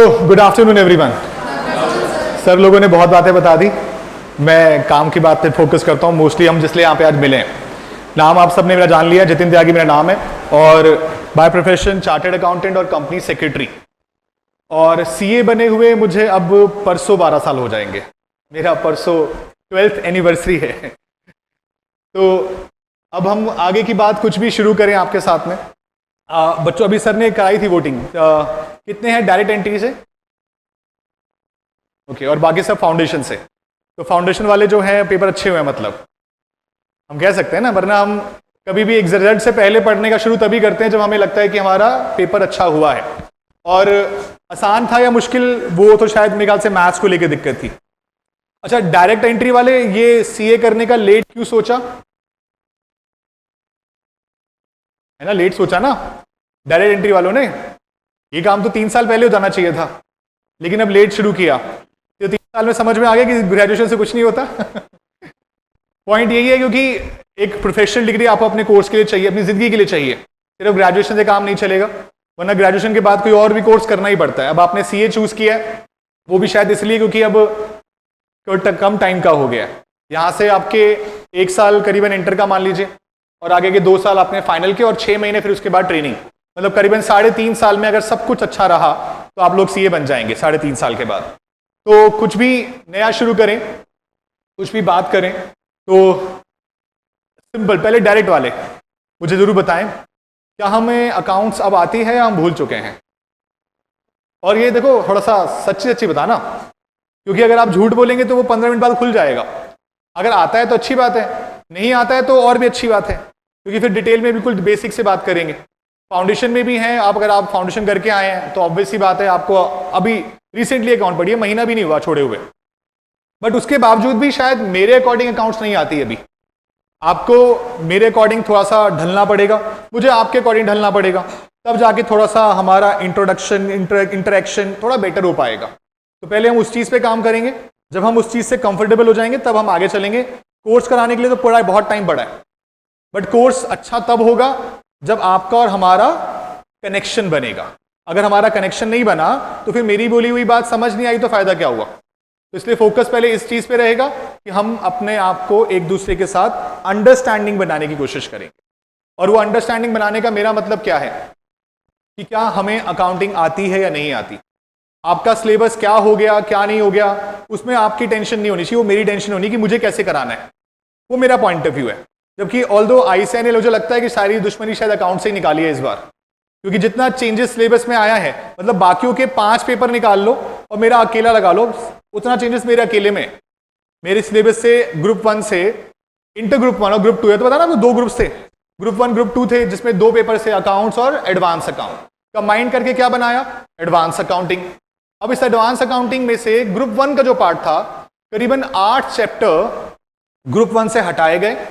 So good afternoon everyone. Sir लोगों ने बहुत बातें बता दी, मैं काम की बात पे फोकस करता हूँ मोस्टली। हम जिसलिए यहाँ पे आज मिले हैं, नाम आप सबने मेरा जान लिया, जितिन त्यागी मेरा नाम है और बाय प्रोफेशन चार्टर्ड अकाउंटेंट और कंपनी सेक्रेटरी, और सीए बने हुए मुझे अब परसों 12 साल हो जाएंगे। मेरा परसों 12th एनिवर्सरी है। तो अब हम आगे की बात कुछ भी शुरू करें आपके साथ में। बच्चों अभी सर ने कराई थी वोटिंग, कितने हैं डायरेक्ट एंट्री से? ओके, और बाकी सब फाउंडेशन से। तो फाउंडेशन वाले जो हैं पेपर अच्छे हुए हैं, मतलब हम कह सकते हैं ना, वरना हम कभी भी एक रिजल्ट से पहले पढ़ने का शुरू तभी करते हैं जब हमें लगता है कि हमारा पेपर अच्छा हुआ है। और आसान था या मुश्किल, वो तो शायद मेरे ख्याल से मैथ्स को लेकर दिक्कत थी। अच्छा, डायरेक्ट एंट्री वाले ये सीए करने का लेट क्यों सोचा है ना? लेट सोचा ना डायरेक्ट एंट्री वालों ने। ये काम तो 3 साल पहले हो जाना चाहिए था, लेकिन अब लेट शुरू किया। तो 3 साल में समझ में आ गया कि ग्रेजुएशन से कुछ नहीं होता। पॉइंट यही है, क्योंकि एक प्रोफेशनल डिग्री आपको अपने कोर्स के लिए चाहिए, अपनी जिंदगी के लिए चाहिए। सिर्फ ग्रेजुएशन से काम नहीं चलेगा, वरना ग्रेजुएशन के बाद कोई और भी कोर्स करना ही पड़ता है। अब आपने सीए चूज किया है, वो भी शायद इसलिए क्योंकि अब कम टाइम का हो गया है। यहाँ से आपके 1 साल करीबन इंटर का मान लीजिए, और आगे के 2 साल आपने फाइनल के, और 6 महीने फिर उसके बाद ट्रेनिंग। मतलब करीबन 3.5 साल में अगर सब कुछ अच्छा रहा तो आप लोग सीए बन जाएंगे 3.5 साल के बाद। तो कुछ भी नया शुरू करें, कुछ भी बात करें, तो सिंपल, पहले डायरेक्ट वाले मुझे जरूर बताएं, क्या हमें अकाउंट्स अब आती है या हम भूल चुके हैं? और ये देखो, थोड़ा सा सच्ची सच्ची बताना, क्योंकि अगर आप झूठ बोलेंगे तो वो 15 मिनट बाद खुल जाएगा। अगर आता है तो अच्छी बात है, नहीं आता है तो और भी अच्छी बात है, क्योंकि फिर डिटेल में बिल्कुल बेसिक से बात करेंगे। फाउंडेशन में भी हैं आप, अगर आप फाउंडेशन करके आए हैं तो ऑब्वियस सी बात है आपको अभी रिसेंटली अकाउंट पढ़ी है, महीना भी नहीं हुआ छोड़े हुए, बट उसके बावजूद भी शायद मेरे अकॉर्डिंग अकाउंट्स नहीं आती अभी। आपको मेरे अकॉर्डिंग थोड़ा सा ढलना पड़ेगा, मुझे आपके अकॉर्डिंग ढलना पड़ेगा, तब जाके थोड़ा सा हमारा इंट्रोडक्शन इंटरेक्शन थोड़ा बेटर हो पाएगा। तो पहले हम उस चीज़ पे काम करेंगे, जब हम उस चीज़ से कंफर्टेबल हो जाएंगे तब हम आगे चलेंगे। कोर्स कराने के लिए तो पढ़ा बहुत टाइम पड़ा है, बट कोर्स अच्छा तब होगा जब आपका और हमारा कनेक्शन बनेगा। अगर हमारा कनेक्शन नहीं बना तो फिर मेरी बोली हुई बात समझ नहीं आई तो फायदा क्या हुआ? तो इसलिए फोकस पहले इस चीज पे रहेगा कि हम अपने आप को एक दूसरे के साथ अंडरस्टैंडिंग बनाने की कोशिश करेंगे। और वो अंडरस्टैंडिंग बनाने का मेरा मतलब क्या है कि क्या हमें अकाउंटिंग आती है या नहीं आती। आपका सिलेबस क्या हो गया, क्या नहीं हो गया, उसमें आपकी टेंशन नहीं होनी चाहिए, वो मेरी टेंशन होनी कि मुझे कैसे कराना है। वो मेरा पॉइंट ऑफ व्यू है। जबकि ऑल्दो आईसीएनएल मुझे लगता है कि सारी दुश्मनी शायद अकाउंट से ही निकाली है इस बार, क्योंकि जितना चेंजेस सिलेबस में आया है, मतलब बाकियों के 5 पेपर निकाल लो और मेरा अकेला लगा लो, उतना चेंजेस मेरे अकेले में। मेरे सिलेबस से ग्रुप 1 से इंटर ग्रुप 1 और ग्रुप 2 है, तो बता ना, वो 2 ग्रुप थे, ग्रुप 1 ग्रुप 2 थे, जिसमें 2 पेपर से अकाउंट्स और एडवांस अकाउंट कंबाइन करके क्या बनाया, एडवांस अकाउंटिंग। अब इस एडवांस अकाउंटिंग में से ग्रुप 1 का जो पार्ट था, करीबन 8 चैप्टर ग्रुप 1 से हटाए गए,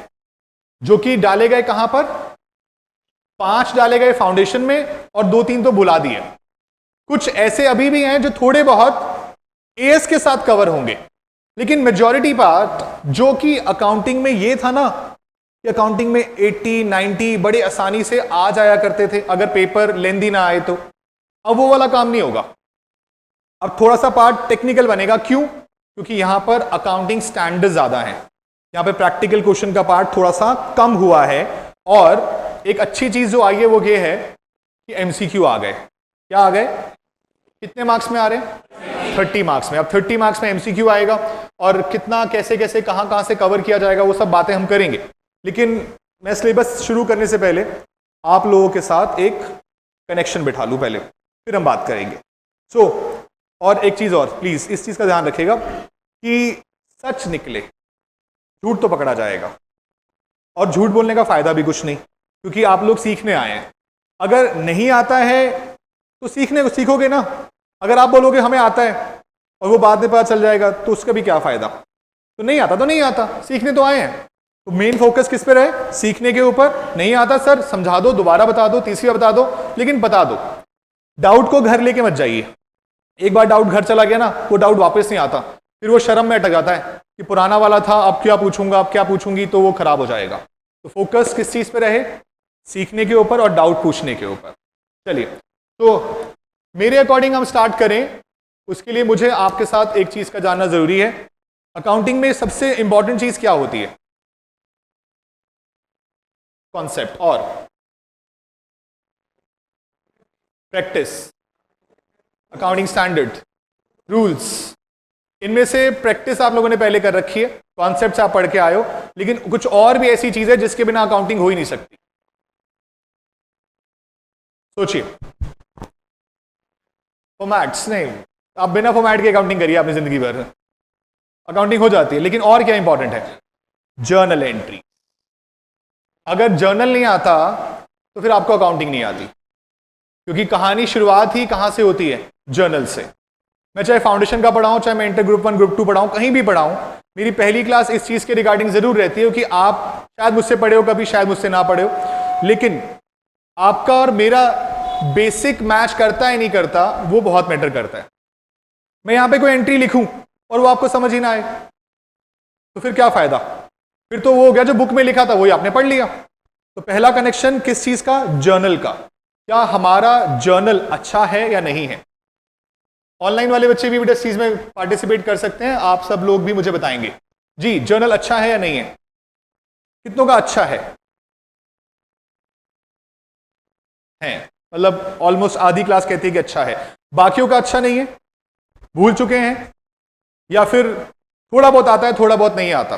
जो कि डाले गए कहां पर? 5 डाले गए फाउंडेशन में और 2-3 तो बुला दिए। कुछ ऐसे अभी भी हैं जो थोड़े बहुत एएस के साथ कवर होंगे, लेकिन मेजॉरिटी पार्ट जो कि अकाउंटिंग में ये था ना कि अकाउंटिंग में 80-90 बड़े आसानी से आ जाया करते थे अगर पेपर लेंदी ना आए तो, अब वो वाला काम नहीं होगा। अब थोड़ा सा पार्ट टेक्निकल बनेगा। क्यों? क्योंकि यहां पर अकाउंटिंग स्टैंडर्ड ज्यादा है, यहां पे प्रैक्टिकल क्वेश्चन का पार्ट थोड़ा सा कम हुआ है। और एक अच्छी चीज जो आई है वो ये है कि एमसीक्यू आ गए। क्या आ गए? कितने मार्क्स में आ रहे हैं? 30 मार्क्स में। अब 30 मार्क्स में एमसीक्यू आएगा, और कितना कैसे कैसे कहां से कवर किया जाएगा वो सब बातें हम करेंगे। लेकिन मैं सिलेबस शुरू करने से पहले आप लोगों के साथ एक कनेक्शन बिठा लूं पहले, फिर हम बात करेंगे। और एक चीज और, प्लीज इस चीज का ध्यान रखिएगा कि सच निकले, झूठ तो पकड़ा जाएगा, और झूठ बोलने का फायदा भी कुछ नहीं, क्योंकि आप लोग सीखने आए हैं। अगर नहीं आता है तो सीखने को सीखोगे ना। अगर आप बोलोगे हमें आता है और वो बाद में पता चल जाएगा तो उसका भी क्या फायदा? तो नहीं आता तो नहीं आता, सीखने तो आए हैं। तो मेन फोकस किस पे रहे? सीखने के ऊपर। नहीं आता सर समझा दो, दोबारा बता दो, तीसरी बार बता दो, लेकिन बता दो। डाउट को घर लेके मत जाइए। एक बार डाउट घर चला गया ना, वो डाउट वापस नहीं आता, फिर वो शर्म में अटक जाता है कि पुराना वाला था, अब क्या पूछूंगा, अब क्या पूछूंगी, तो वो खराब हो जाएगा। तो फोकस किस चीज पे रहे? सीखने के ऊपर और डाउट पूछने के ऊपर। चलिए, तो मेरे अकॉर्डिंग हम स्टार्ट करें, उसके लिए मुझे आपके साथ एक चीज का जानना जरूरी है। अकाउंटिंग में सबसे इंपॉर्टेंट चीज क्या होती है? कॉन्सेप्ट और प्रैक्टिस, अकाउंटिंग स्टैंडर्ड, रूल्स। इनमें से प्रैक्टिस आप लोगों ने पहले कर रखी है, कॉन्सेप्ट्स आप पढ़ के आए हो, लेकिन कुछ और भी ऐसी चीज है जिसके बिना अकाउंटिंग हो ही नहीं सकती। सोचिए, फॉर्मेट्स नहीं, आप बिना फॉर्मेट के अकाउंटिंग करिए अपनी जिंदगी भर, अकाउंटिंग हो जाती है। लेकिन और क्या इंपॉर्टेंट है? Journal entry. अगर जर्नल नहीं आता तो फिर आपको अकाउंटिंग नहीं आती, क्योंकि कहानी शुरुआत ही कहां से होती है? जर्नल से। मैं चाहे फाउंडेशन का पढ़ाऊं, चाहे मैं इंटर ग्रुप 1 ग्रुप 2 पढ़ाऊं, कहीं भी पढ़ाऊं, मेरी पहली क्लास इस चीज के रिगार्डिंग जरूर रहती है कि आप शायद मुझसे पढ़े हो कभी, शायद मुझसे ना पढ़े हो, लेकिन आपका और मेरा बेसिक मैच करता है नहीं करता, वो बहुत मैटर करता है। मैं यहां पे कोई एंट्री लिखूं और वो आपको समझ ही ना आए तो फिर क्या फायदा? फिर तो वो हो गया जो बुक में लिखा था वही आपने पढ़ लिया। तो पहला कनेक्शन किस चीज का? जर्नल का। क्या हमारा जर्नल अच्छा है या नहीं है? ऑनलाइन वाले बच्चे भी इस चीज में पार्टिसिपेट कर सकते हैं, आप सब लोग भी मुझे बताएंगे जी जर्नल अच्छा है या नहीं है। कितनों का अच्छा है? मतलब ऑलमोस्ट आधी क्लास कहती है कि अच्छा है, बाकियों का अच्छा नहीं है, भूल चुके हैं, या फिर थोड़ा बहुत आता है, थोड़ा बहुत नहीं आता,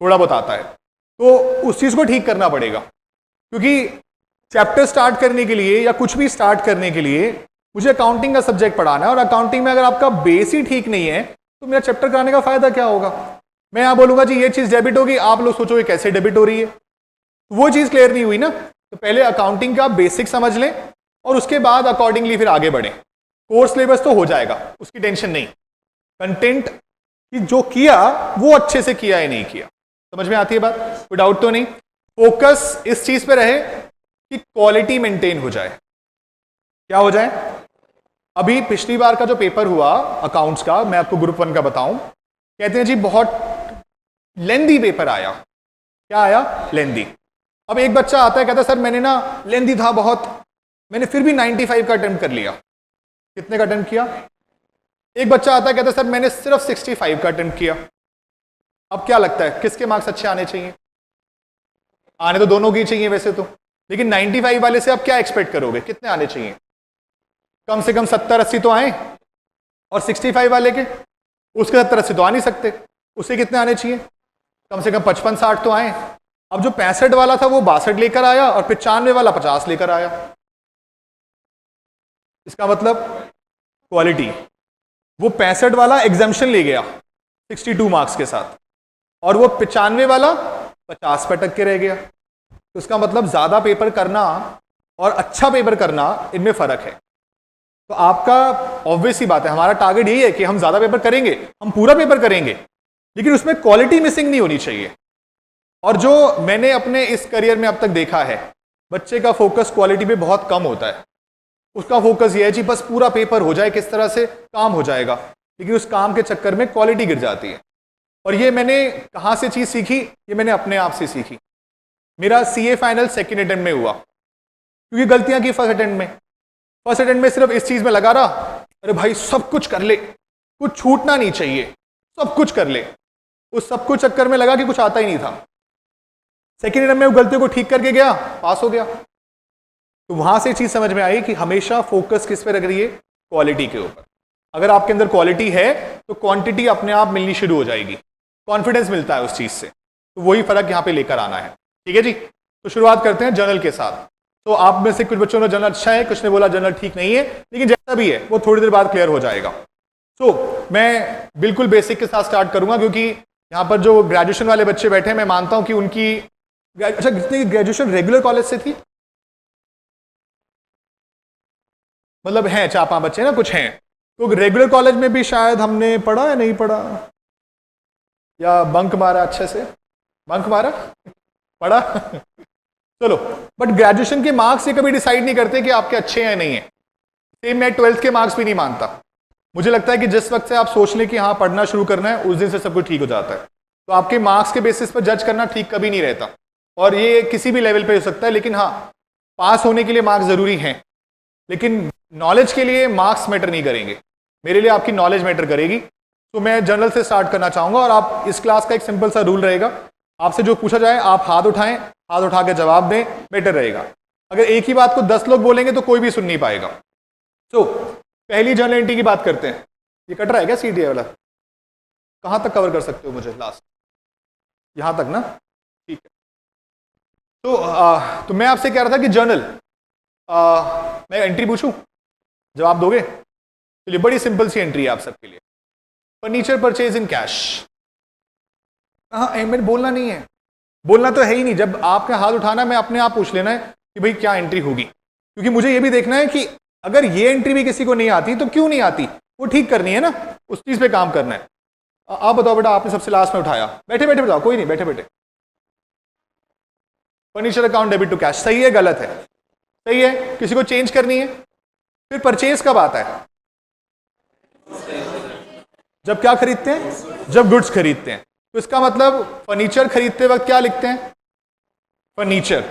थोड़ा बहुत आता है। तो उस चीज को ठीक करना पड़ेगा, क्योंकि चैप्टर स्टार्ट करने के लिए या कुछ भी स्टार्ट करने के लिए मुझे अकाउंटिंग का सब्जेक्ट पढ़ाना है, और अकाउंटिंग में अगर आपका बेस ही ठीक नहीं है तो मेरा चैप्टर कराने का फायदा क्या होगा? मैं यहां बोलूंगा जी ये चीज डेबिट होगी, आप लोग सोचोगे कैसे डेबिट हो रही है, वो चीज क्लियर नहीं हुई ना। तो पहले अकाउंटिंग का बेसिक समझ लें और उसके बाद अकॉर्डिंगली फिर आगे बढ़ें। कोर्स सिलेबस तो हो जाएगा, उसकी टेंशन नहीं। कंटेंट कि जो किया वो अच्छे से किया या नहीं किया, समझ में आती है बात? कोई डाउट तो नहीं। फोकस इस चीज पे रहे कि क्वालिटी मेंटेन हो जाए। क्या हो जाए? अभी पिछली बार का जो पेपर हुआ अकाउंट्स का, मैं आपको ग्रुप 1 का बताऊं, कहते हैं जी बहुत लेंदी पेपर आया। क्या आया? लेंदी। अब एक बच्चा आता है कहता है सर मैंने ना लेंदी था बहुत, मैंने फिर भी 95 का अटेम्प्ट कर लिया। कितने का अटेम्प्ट किया? एक बच्चा आता है कहता है सर मैंने सिर्फ 65 का अटेम्प्ट किया। अब क्या लगता है किसके मार्क्स अच्छे आने चाहिए? आने तो दोनों के ही चाहिए वैसे तो, लेकिन 95 वाले से आप क्या एक्सपेक्ट करोगे? कितने आने चाहिए? कम से कम 70-80 तो आए, और 65 वाले के उसके 70-80 तो आ नहीं सकते, उसे कितने आने चाहिए? कम से कम 55-60 तो आए। अब जो 65 वाला था वो 62 लेकर आया, और 95 वाला 50 लेकर आया। इसका मतलब क्वालिटी। वो 65 वाला एग्जाम्शन ले गया 62 मार्क्स के साथ, और वो 95 वाला 50 पे अटक के रह गया। तो इसका मतलब ज्यादा पेपर करना और अच्छा पेपर करना, इनमें फर्क है। तो आपका ऑब्वियस ही बात है, हमारा टारगेट यही है कि हम ज्यादा पेपर करेंगे, हम पूरा पेपर करेंगे, लेकिन उसमें क्वालिटी मिसिंग नहीं होनी चाहिए। और जो मैंने अपने इस करियर में अब तक देखा है, बच्चे का फोकस क्वालिटी पे बहुत कम होता है। उसका फोकस ये है जी बस पूरा पेपर हो जाए, किस तरह से काम हो जाएगा, लेकिन उस काम के चक्कर में क्वालिटी गिर जाती है। और ये मैंने कहाँ से चीज सीखी? ये मैंने अपने आप से सीखी। मेरा सीए फाइनल सेकेंड अटेम्प्ट में हुआ, क्योंकि गलतियां की फर्स्ट अटेम्प्ट में। फर्स्ट अटेम्प्ट में सिर्फ इस चीज में लगा रहा, अरे भाई सब कुछ कर ले, कुछ छूटना नहीं चाहिए, सब कुछ कर ले। उस सब कुछ चक्कर में लगा कि कुछ आता ही नहीं था। सेकेंड अटेम्प्ट में वो गलतियों को ठीक करके गया, पास हो गया। तो वहां से चीज समझ में आई कि हमेशा फोकस किस पे रख रही है? क्वालिटी के ऊपर। अगर आपके अंदर क्वालिटी है तो क्वांटिटी अपने आप मिलनी शुरू हो जाएगी, कॉन्फिडेंस मिलता है उस चीज से। तो वही फर्क यहां पे लेकर आना है। ठीक है जी, तो शुरुआत करते हैं जर्नल के साथ। तो आप में से कुछ बच्चों ने जर्नल अच्छा है, कुछ ने बोला जर्नल ठीक नहीं है, लेकिन जैसा भी है वो थोड़ी देर बाद क्लियर हो जाएगा। मैं बिल्कुल बेसिक के साथ स्टार्ट करूंगा, क्योंकि यहां पर जो ग्रेजुएशन वाले बच्चे बैठे हैं, मैं मानता हूं कि उनकी अच्छा ग्रेजुएशन रेगुलर कॉलेज से थी, मतलब हैं 4-5 बच्चे ना, कुछ हैं। तो रेगुलर कॉलेज में भी शायद हमने पढ़ा या नहीं पढ़ा, या बंक मारा, अच्छे से बंक मारा, पढ़ा चलो। बट ग्रेजुएशन के मार्क्स ये कभी डिसाइड नहीं करते कि आपके अच्छे हैं या नहीं है। सेम मैं 12th के मार्क्स भी नहीं मानता। मुझे लगता है कि जिस वक्त से आप सोच लें कि हाँ पढ़ना शुरू करना है, उस दिन से सब कुछ ठीक हो जाता है। तो आपके मार्क्स के बेसिस पर जज करना ठीक कभी नहीं रहता, और ये किसी भी लेवल पे हो सकता है। लेकिन हाँ, पास होने के लिए मार्क्स जरूरी हैं, लेकिन नॉलेज के लिए मार्क्स मैटर नहीं करेंगे, मेरे लिए आपकी नॉलेज मैटर करेगी। तो मैं जनरल से स्टार्ट करना चाहूंगा और आप इस क्लास का एक सिंपल सा रूल रहेगा, आपसे जो पूछा जाए आप हाथ उठाएं, हाथ उठा के जवाब दें, बेटर रहेगा। अगर एक ही बात को 10 लोग बोलेंगे तो कोई भी सुन नहीं पाएगा। तो पहली जर्नल एंट्री की बात करते हैं। ये कट रहा है क्या सीडी वाला? कहां तक कवर कर सकते हो मुझे? लास्ट यहां तक ना, ठीक है। तो मैं आपसे कह रहा था कि जर्नल मैं एंट्री पूछूं, जवाब दोगे? चलिए, बड़ी सिंपल सी एंट्री है आप सबके लिए। Furniture purchase in cash. हाँ, मैंने बोलना नहीं है, बोलना तो है ही नहीं। जब आपका हाथ उठाना मैं अपने आप पूछ लेना है कि भाई क्या एंट्री होगी, क्योंकि मुझे ये भी देखना है कि अगर ये एंट्री भी किसी को नहीं आती तो क्यों नहीं आती, वो ठीक करनी है ना, उस चीज पे काम करना है। आप बताओ बेटा, आपने सबसे लास्ट में उठाया, बैठे बैठे बताओ, कोई नहीं, बैठे बैठे। Furniture account debit to cash, सही है गलत है? सही है। किसी को चेंज करनी है? फिर परचेज कब आता है? जब क्या खरीदते हैं? जब गुड्स खरीदते हैं। तो इसका मतलब फर्नीचर खरीदते वक्त क्या लिखते हैं? फर्नीचर।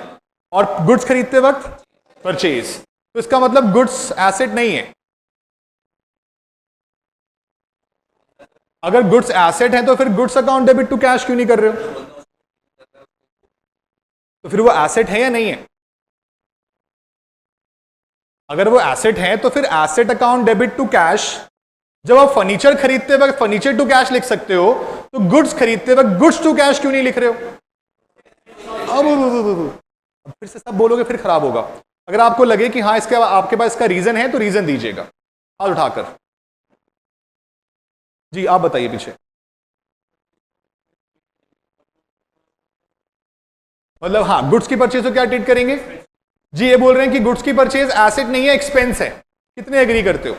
और गुड्स खरीदते वक्त परचेज। तो इसका मतलब गुड्स एसेट नहीं है। अगर गुड्स एसेट है तो फिर goods account debit to cash क्यों नहीं कर रहे हो? तो फिर वो एसेट है या नहीं है? अगर वो एसेट है तो फिर asset account debit to cash. जब आप फर्नीचर खरीदते वक्त फर्नीचर टू कैश लिख सकते हो, तो गुड्स खरीदते वक्त गुड्स टू कैश क्यों नहीं लिख रहे हो? अब फिर से सब बोलोगे, फिर खराब होगा। अगर आपको लगे कि हाँ इसके आपके पास इसका रीजन है तो रीजन दीजिएगा हाथ उठाकर। जी आप बताइए पीछे। मतलब हाँ, गुड्स की परचेज को क्या ट्रीट करेंगे? जी ये बोल रहे हैं कि गुड्स की परचेज एसेट नहीं है, एक्सपेंस है। कितने एग्री करते हो?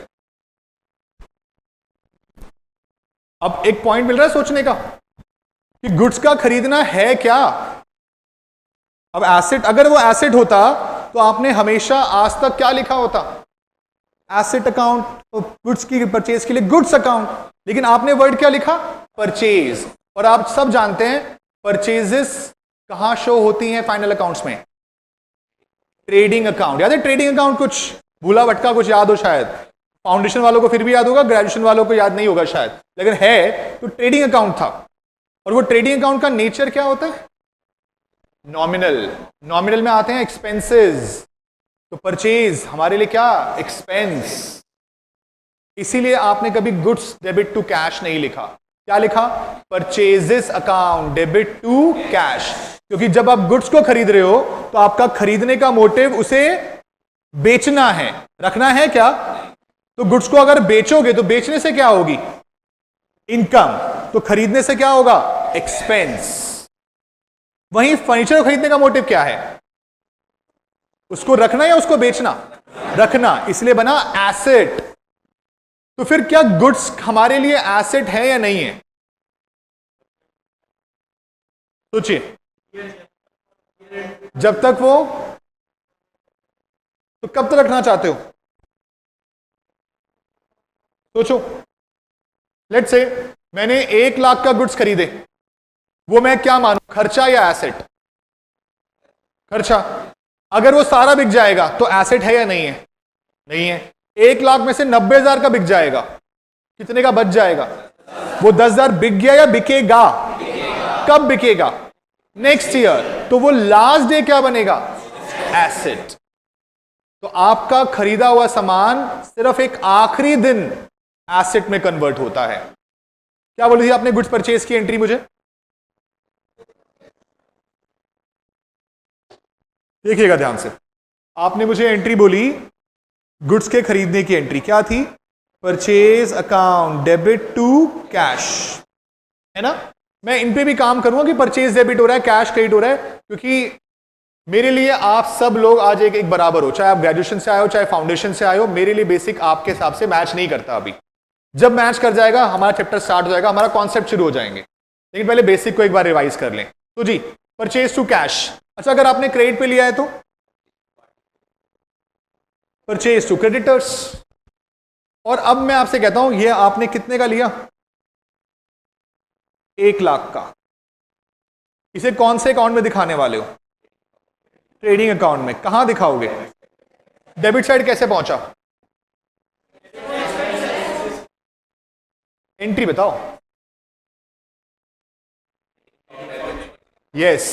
अब एक पॉइंट मिल रहा है सोचने का कि गुड्स का खरीदना है क्या। अब एसेट, अगर वो एसेट होता तो आपने हमेशा आज तक क्या लिखा होता? Asset account. गुड्स की परचेज के लिए गुड्स अकाउंट, लेकिन आपने वर्ड क्या लिखा? परचेज। और आप सब जानते हैं परचेजेस कहां शो होती हैं फाइनल अकाउंट्स में? Trading account. याद है ट्रेडिंग अकाउंट? कुछ भूला भटका कुछ याद हो शायद, फाउंडेशन वालों को फिर भी याद होगा, ग्रेजुएशन वालों को याद नहीं होगा शायद, लेकिन है तो ट्रेडिंग अकाउंट था। और वो ट्रेडिंग अकाउंट का नेचर क्या होता है? नॉमिनल। नॉमिनल में आते हैं एक्सपेंसेस, तो परचेज हमारे लिए क्या? एक्सपेंस। इसीलिए आपने कभी गुड्स डेबिट टू कैश नहीं लिखा। क्या लिखा? Purchases account debit to cash. क्योंकि जब आप गुड्स को खरीद रहे हो तो आपका खरीदने का मोटिव उसे बेचना है, रखना है क्या? तो गुड्स को अगर बेचोगे तो बेचने से क्या होगी? इनकम। तो खरीदने से क्या होगा? एक्सपेंस। वहीं फर्नीचर को खरीदने का मोटिव क्या है? उसको रखना या उसको बेचना? रखना, इसलिए बना एसेट। तो फिर क्या गुड्स हमारे लिए एसेट है या नहीं है? सोचिए। जब तक वो, तो कब तक रखना चाहते हो? सोचो। लेट्स से मैंने 1 लाख का गुड्स खरीदे, वो मैं क्या मानूं, खर्चा या एसेट? खर्चा। अगर वो सारा बिक जाएगा तो एसेट है या नहीं है? नहीं है। 1 लाख में से 90,000 का बिक जाएगा, कितने का बच जाएगा? वो 10,000 बिक गया या बिकेगा? कब बिकेगा? Next year. तो वो लास्ट डे क्या बनेगा? एसेट। तो आपका खरीदा हुआ सामान सिर्फ एक आखिरी दिन एसेट में कन्वर्ट होता है। क्या बोली थी आपने गुड्स परचेज की एंट्री मुझे? देखिएगा ध्यान से। आपने मुझे एंट्री बोली गुड्स के खरीदने की एंट्री, क्या थी? Purchase account debit to cash, है ना? मैं इन पे भी काम करूंगा कि परचेज डेबिट हो रहा है, कैश क्रेडिट हो रहा है, क्योंकि मेरे लिए आप सब लोग आज एक बराबर हो, चाहे आप ग्रेजुएशन से आए हो चाहे फाउंडेशन से आए हो। मेरे लिए बेसिक आपके हिसाब से मैच नहीं करता अभी। जब मैच कर जाएगा हमारा चैप्टर स्टार्ट हो जाएगा, हमारा कॉन्सेप्ट शुरू हो जाएंगे, लेकिन पहले बेसिक को एक बार रिवाइज कर लें। तो जी परचेज टू कैश। अच्छा, अगर आपने क्रेडिट पे लिया है तो परचेज टू क्रेडिटर्स। और अब मैं आपसे कहता हूं ये आपने कितने का लिया? 1 लाख का। इसे कौन से अकाउंट में दिखाने वाले हो? ट्रेडिंग अकाउंट में। कहां दिखाओगे? डेबिट साइड कैसे पहुंचा? एंट्री बताओ। Yes,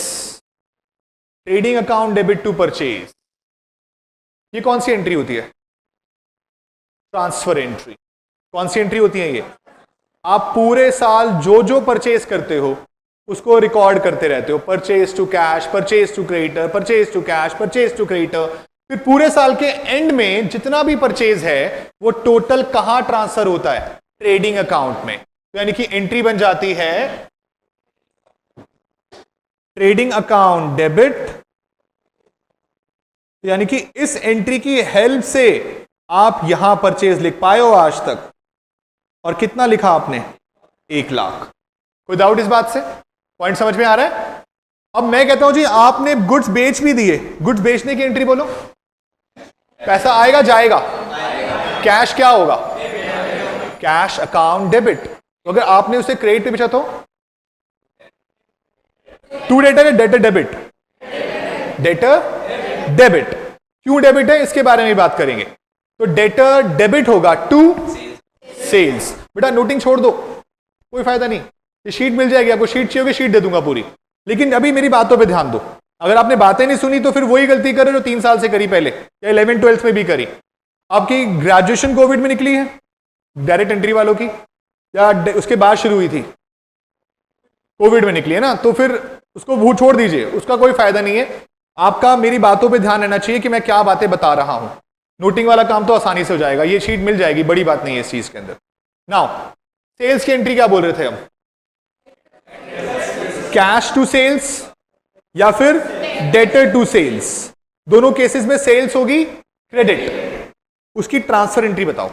trading account debit to purchase. ये कौन सी एंट्री होती है? Transfer entry. कौन सी एंट्री होती है ये? आप पूरे साल जो जो परचेज करते हो उसको रिकॉर्ड करते रहते हो, purchase to cash, purchase to creditor, purchase to cash, purchase to creditor. फिर पूरे साल के एंड में जितना भी परचेज है वो टोटल कहां ट्रांसफर होता है? ट्रेडिंग अकाउंट में। तो यानी कि एंट्री बन जाती है ट्रेडिंग अकाउंट डेबिट। यानी कि इस एंट्री की हेल्प से आप यहां परचेज लिख पाए हो आज तक। और कितना लिखा आपने? 1 लाख। कोई डाउट इस बात से? पॉइंट समझ में आ रहा है? अब मैं कहता हूं जी आपने गुड्स बेच भी दिए, गुड्स बेचने की एंट्री बोलो। पैसा आएगा जाएगा? कैश क्या होगा? Cash account debit. तो अगर आपने उसे क्रेडिट पे बेचा तो टू डेटर है, डेटर डेबिट, डेटर डेबिट। क्यों डेबिट है इसके बारे में बात करेंगे। तो डेटर डेबिट होगा टू सेल्स। बेटा नोटिंग छोड़ दो, कोई फायदा नहीं, ये शीट मिल जाएगी आपको, शीट चाहिए होगी शीट दे दूंगा पूरी। लेकिन अभी मेरी बातों पे ध्यान दो। अगर आपने बातें नहीं सुनी तो फिर वही गलती करे जो 3 साल से करी पहले, या 11th-12th में भी करी। आपकी ग्रेजुएशन कोविड में निकली है डायरेक्ट एंट्री वालों की, या उसके बाद शुरू हुई थी? कोविड में निकली है ना, तो फिर उसको वो छोड़ दीजिए, उसका कोई फायदा नहीं है। आपका मेरी बातों पे ध्यान रहना चाहिए कि मैं क्या बातें बता रहा हूं। नोटिंग वाला काम तो आसानी से हो जाएगा, ये शीट मिल जाएगी, बड़ी बात नहीं है इस चीज के अंदर। नाउ सेल्स की एंट्री क्या बोल रहे थे हम? कैश टू सेल्स या फिर डेटर टू सेल्स। दोनों केसेस में सेल्स होगी क्रेडिट, उसकी ट्रांसफर एंट्री बताओ।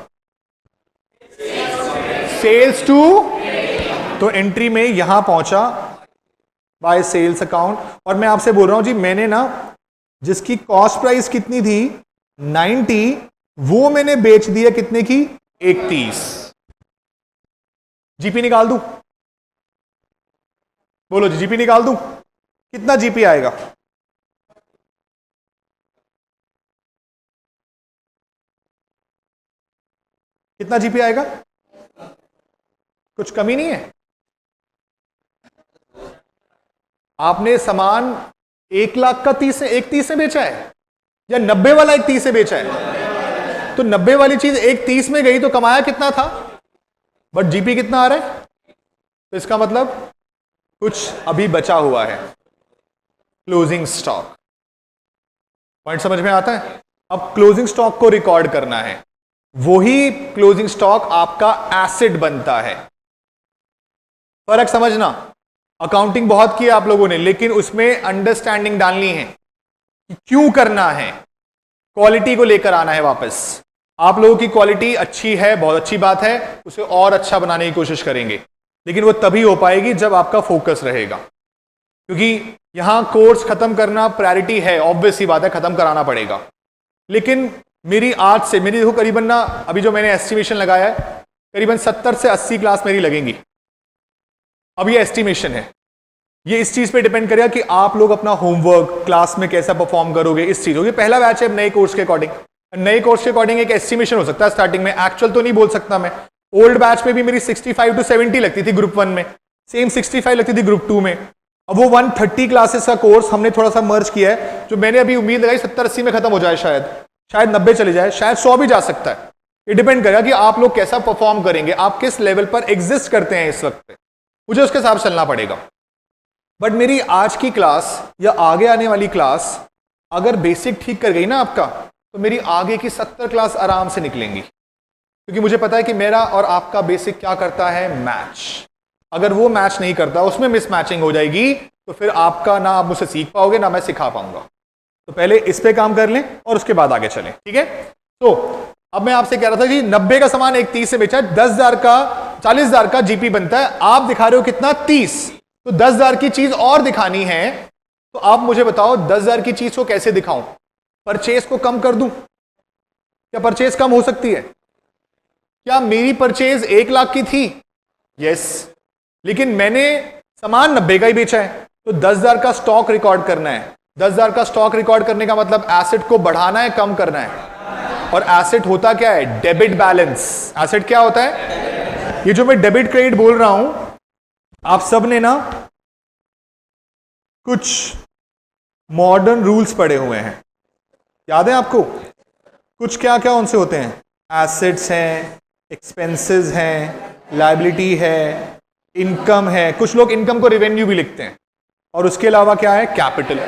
सेल्स टू, तो एंट्री में यहां पहुंचा बाय सेल्स अकाउंट। और मैं आपसे बोल रहा हूं जी, मैंने ना जिसकी कॉस्ट प्राइस कितनी थी 90, वो मैंने बेच दिया कितने की? 31। जीपी निकाल दूं? बोलो जी, जीपी निकाल दूं? कितना जीपी आएगा? कितना जीपी आएगा? कुछ कमी नहीं है? आपने सामान 1 लाख का 31 में बेचा है, या 90 वाला 31 से बेचा है? तो 90 वाली चीज 31 में गई तो कमाया कितना था, बट जीपी कितना आ रहा है? तो इसका मतलब कुछ अभी बचा हुआ है, क्लोजिंग स्टॉक। पॉइंट समझ में आता है? अब क्लोजिंग स्टॉक को रिकॉर्ड करना है, वही क्लोजिंग स्टॉक आपका एसेट बनता है। फर्क समझना, अकाउंटिंग बहुत की आप लोगों ने, लेकिन उसमें अंडरस्टैंडिंग डालनी है कि क्यों करना है, क्वालिटी को लेकर आना है वापस। आप लोगों की क्वालिटी अच्छी है, बहुत अच्छी बात है, उसे और अच्छा बनाने की कोशिश करेंगे, लेकिन वो तभी हो पाएगी जब आपका फोकस रहेगा। क्योंकि यहां कोर्स खत्म करना प्रायोरिटी है, ऑब्वियस सी बात है, खत्म कराना पड़ेगा। लेकिन मेरी आज से, मेरी देखो करीबन ना, अभी जो मैंने एस्टिमेशन लगाया है करीबन 70 से 80 क्लास मेरी लगेंगी। अब ये एस्टिमेशन है, ये इस चीज पे डिपेंड करेगा कि आप लोग अपना होमवर्क क्लास में कैसा परफॉर्म करोगे। इस चीज, ये पहला बैच है नए कोर्स के अकॉर्डिंग, नए कोर्स के अकॉर्डिंग एक एस्टिमेशन हो सकता है स्टार्टिंग में, एक्चुअल तो नहीं बोल सकता मैं। ओल्ड बैच में भी मेरी 65 to 70 लगती थी ग्रुप 1 में, सेम 65 लगती थी ग्रुप 2 में। अब वो 130 क्लासेस का कोर्स हमने थोड़ा सा मर्ज किया है, जो मैंने अभी उम्मीद लगाई 70-80 में खत्म हो जाए, शायद 90 चले जाए, शायद 100 भी जा सकता है। ये डिपेंड करेगा कि आप लोग कैसा परफॉर्म करेंगे, आप किस लेवल पर एग्जिस्ट करते हैं इस वक्त पे, मुझे उसके हिसाब से चलना पड़ेगा। बट मेरी आज की क्लास या आगे आने वाली क्लास अगर बेसिक ठीक कर गई ना आपका, तो मेरी आगे की 70 क्लास आराम से निकलेंगी, क्योंकि मुझे पता है कि मेरा और आपका बेसिक क्या करता है, मैच। अगर वो मैच नहीं करता, उसमें मिसमैचिंग हो जाएगी, तो फिर आपका ना आप मुझसे सीख पाओगे ना मैं सिखा पाऊंगा। तो पहले इस पे काम कर लें और उसके बाद आगे चलें, ठीक है। तो अब मैं आपसे कह रहा था कि 90 का सामान 31 से बेचा है, 10,000 का 40,000 का जीपी बनता है, आप दिखा रहे हो कितना 30, तो 10,000 की चीज और दिखानी है, तो आप मुझे बताओ 10,000 की चीज को कैसे दिखाऊं? परचेज को कम कर दूं? क्या परचेज कम हो सकती है? क्या मेरी परचेज 1 लाख की थी? यस, लेकिन मैंने सामान 90 का ही बेचा है, तो 10,000 का स्टॉक रिकॉर्ड करना है। 10,000 का स्टॉक रिकॉर्ड करने का मतलब एसेट को बढ़ाना है, कम करना है। और एसेट होता क्या है? Debit balance. एसेट क्या होता है? ये जो मैं डेबिट क्रेडिट बोल रहा हूं, आप सब ने ना कुछ मॉडर्न रूल्स पढ़े हुए हैं, याद है आपको? कुछ क्या क्या उनसे होते हैं, एसेट्स हैं, एक्सपेंसेस हैं, लायबिलिटी है, इनकम है। कुछ लोग इनकम को रेवेन्यू भी लिखते हैं, और उसके अलावा क्या है, कैपिटल।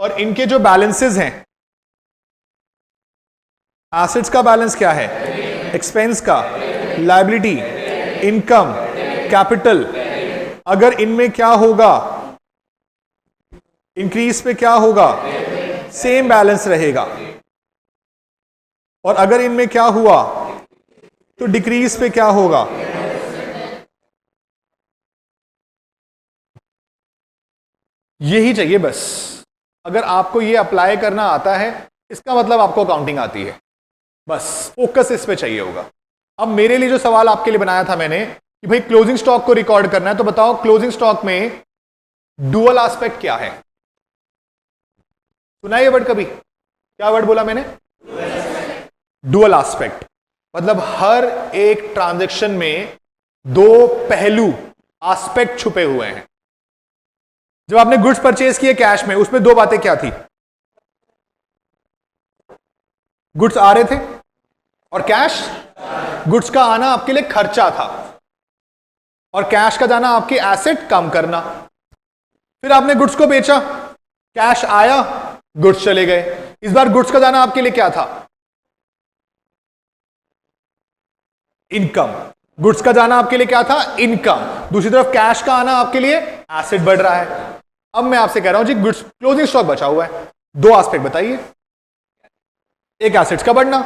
और इनके जो बैलेंसेस हैं, एसेट्स का बैलेंस क्या है, एक्सपेंस का, लायबिलिटी, इनकम, कैपिटल। अगर इनमें क्या होगा, इंक्रीज पे क्या होगा, सेम बैलेंस रहेगा। और अगर इनमें क्या हुआ तो डिक्रीज पे क्या होगा, यही चाहिए बस। अगर आपको ये अप्लाई करना आता है, इसका मतलब आपको अकाउंटिंग आती है, बस फोकस इस पे चाहिए होगा। अब मेरे लिए जो सवाल आपके लिए बनाया था मैंने कि भाई क्लोजिंग स्टॉक को रिकॉर्ड करना है, तो बताओ क्लोजिंग स्टॉक में डुअल एस्पेक्ट क्या है? सुना ये वर्ड कभी? क्या वर्ड बोला मैंने? Dual aspect. मतलब हर एक ट्रांजैक्शन में दो पहलू, एस्पेक्ट छुपे हुए हैं। जब आपने गुड्स परचेज किए कैश में, उसमें दो बातें क्या थी, गुड्स आ रहे थे और कैश, गुड्स का आना आपके लिए खर्चा था और कैश का जाना आपकी एसेट कम करना। फिर आपने गुड्स को बेचा, कैश आया, गुड्स चले गए। इस बार गुड्स का जाना आपके लिए क्या था, इनकम। गुड्स का जाना आपके लिए क्या था, इनकम। दूसरी तरफ कैश का आना आपके लिए एसेट बढ़ रहा है। अब मैं आपसे कह रहा हूं जी, गुड्स क्लोजिंग स्टॉक बचा हुआ है, दो एस्पेक्ट बताइए। एक एसेट्स का बढ़ना,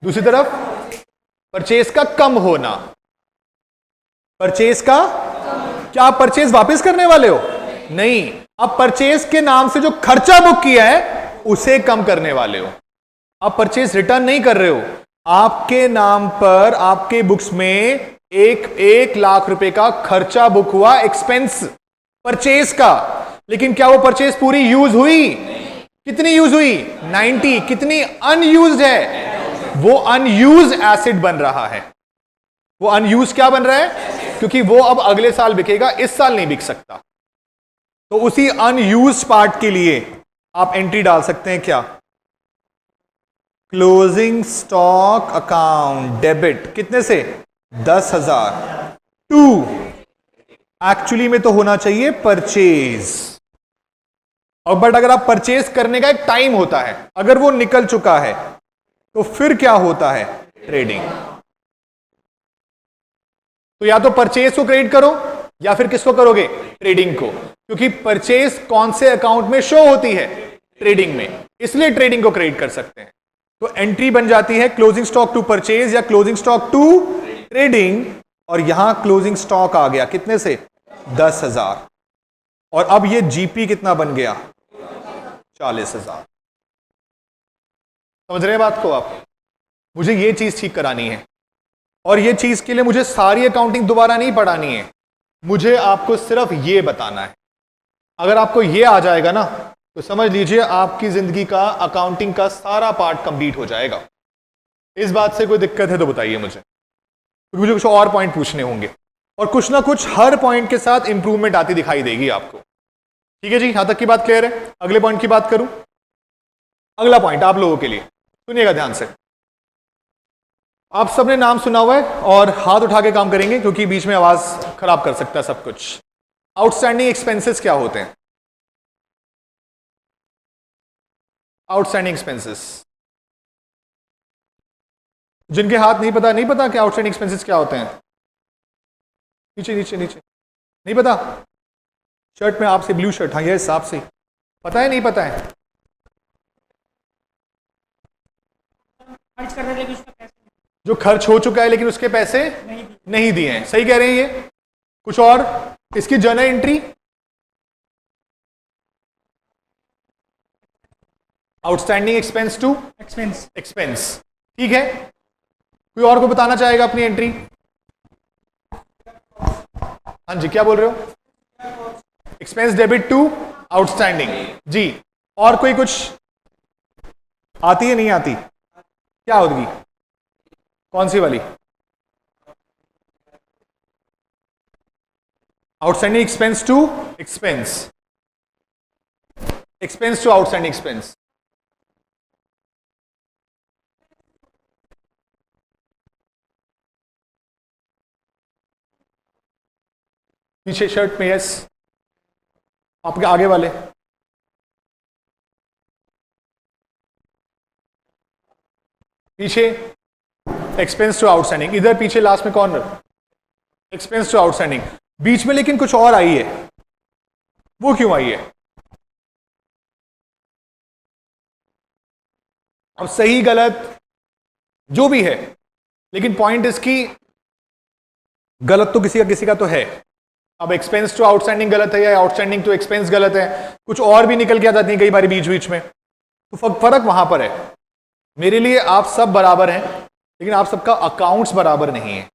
दूसरी तरफ परचेज का कम होना। परचेज का क्या आप परचेज वापस करने वाले हो? नहीं, अब परचेज के नाम से जो खर्चा बुक किया है उसे कम करने वाले हो। आप परचेज रिटर्न नहीं कर रहे हो, आपके नाम पर आपके बुक्स में एक लाख रुपए का खर्चा बुक हुआ, एक्सपेंस परचेज का। लेकिन क्या वो परचेज पूरी यूज हुई? कितनी यूज हुई? 90। कितनी अनयूज्ड है? वो अनयूज एसिड बन रहा है। वो अनयूज क्या बन रहा है? क्योंकि वो अब अगले साल बिकेगा, इस साल नहीं बिक सकता। तो उसी अनयूज्ड पार्ट के लिए आप एंट्री डाल सकते हैं क्या, क्लोजिंग स्टॉक अकाउंट डेबिट, कितने से? 10,000 टू, एक्चुअली में तो होना चाहिए परचेज। और बट अगर आप परचेज करने का एक टाइम होता है, अगर वो निकल चुका है तो फिर क्या होता है, ट्रेडिंग। तो या तो परचेज को क्रेडिट करो या फिर किसको करोगे, ट्रेडिंग को। क्योंकि परचेज कौन से अकाउंट में शो होती है, ट्रेडिंग में, इसलिए ट्रेडिंग को क्रेडिट कर सकते हैं। तो एंट्री बन जाती है क्लोजिंग स्टॉक टू परचेज या क्लोजिंग स्टॉक टू ट्रेडिंग। और यहां क्लोजिंग स्टॉक आ गया कितने से, 10,000। और अब ये जीपी कितना बन गया, 40,000। समझ रहे हैं बात को आप? मुझे ये चीज ठीक करानी है, और ये चीज के लिए मुझे सारी अकाउंटिंग दोबारा नहीं पढ़ानी है, मुझे आपको सिर्फ ये बताना है। अगर आपको ये आ जाएगा ना, तो समझ लीजिए आपकी जिंदगी का अकाउंटिंग का सारा पार्ट कंप्लीट हो जाएगा। इस बात से कोई दिक्कत है तो बताइए मुझे, क्योंकि मुझे कुछ और पॉइंट पूछने होंगे, और कुछ ना कुछ हर पॉइंट के साथ इंप्रूवमेंट आती दिखाई देगी आपको। ठीक है जी, यहां तक की बात क्लियर है? अगले पॉइंट की बात करूं। अगला पॉइंट आप लोगों के लिए, सुनिएगा ध्यान से। आप सबने नाम सुना हुआ है और हाथ उठा के काम करेंगे, क्योंकि बीच में आवाज खराब कर सकता है सब कुछ। आउटस्टैंडिंग एक्सपेंसेस क्या होते हैं? आउटस्टैंडिंग एक्सपेंसेस, जिनके हाथ नहीं पता, नहीं पता कि आउटस्टैंडिंग एक्सपेंसेस क्या होते हैं? नीचे नीचे नीचे, नहीं पता? शर्ट में आपसे ब्लू शर्ट, हाँ ये हिसाब से पता है, नहीं पता है? खर्च कर रहे लेकिन उसका पैसा जो खर्च हो चुका है लेकिन उसके पैसे नहीं दिए हैं, सही कह रहे हैं ये। कुछ और इसकी journal entry, outstanding expense to expense, ठीक है। कोई और को बताना चाहेगा अपनी एंट्री? हाँ जी, क्या बोल रहे हो? एक्सपेंस डेबिट टू आउटस्टैंडिंग जी। और कोई कुछ आती है, नहीं आती? क्या होगी? कौन सी वाली? Outstanding expense to expense, expense to outstanding expense. पीछे शर्ट में, यस, आपके आगे वाले। पीछे एक्सपेंस टू आउटस्टैंडिंग, इधर पीछे लास्ट में कौन? Expense to outstanding. बीच में लेकिन कुछ और आई है, वो क्यों आई है? अब सही गलत जो भी है, लेकिन पॉइंट इसकी गलत तो किसी का तो है। अब एक्सपेंस टू आउटस्टैंडिंग गलत है या आउटस्टैंडिंग टू एक्सपेंस गलत है, कुछ और भी निकल के आ जाती है कई बार बीच बीच में, तो फर्क वहां पर है। मेरे लिए आप सब बराबर हैं, लेकिन आप सबका अकाउंट्स बराबर नहीं है,